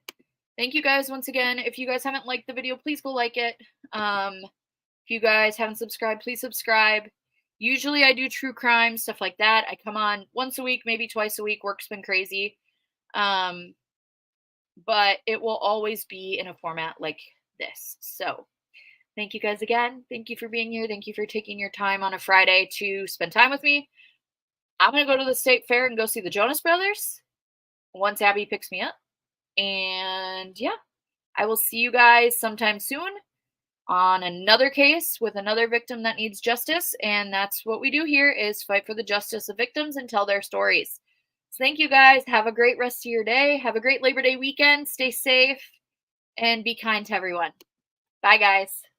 A: thank you guys once again. If you guys haven't liked the video, please go like it. If you guys haven't subscribed, please subscribe. Usually I do true crime, stuff like that. I come on once a week, maybe twice a week. Work's been crazy. But it will always be in a format like this. So thank you guys again. Thank you for being here. Thank you for taking your time on a Friday to spend time with me. I'm going to go to the state fair and go see the Jonas Brothers once Abby picks me up. And yeah, I will see you guys sometime soon. on another case with another victim that needs justice. And that's what we do here, is fight for the justice of victims and tell their stories. So thank you guys. Have a great rest of your day. Have a great Labor Day weekend. Stay safe and be kind to everyone. Bye, guys.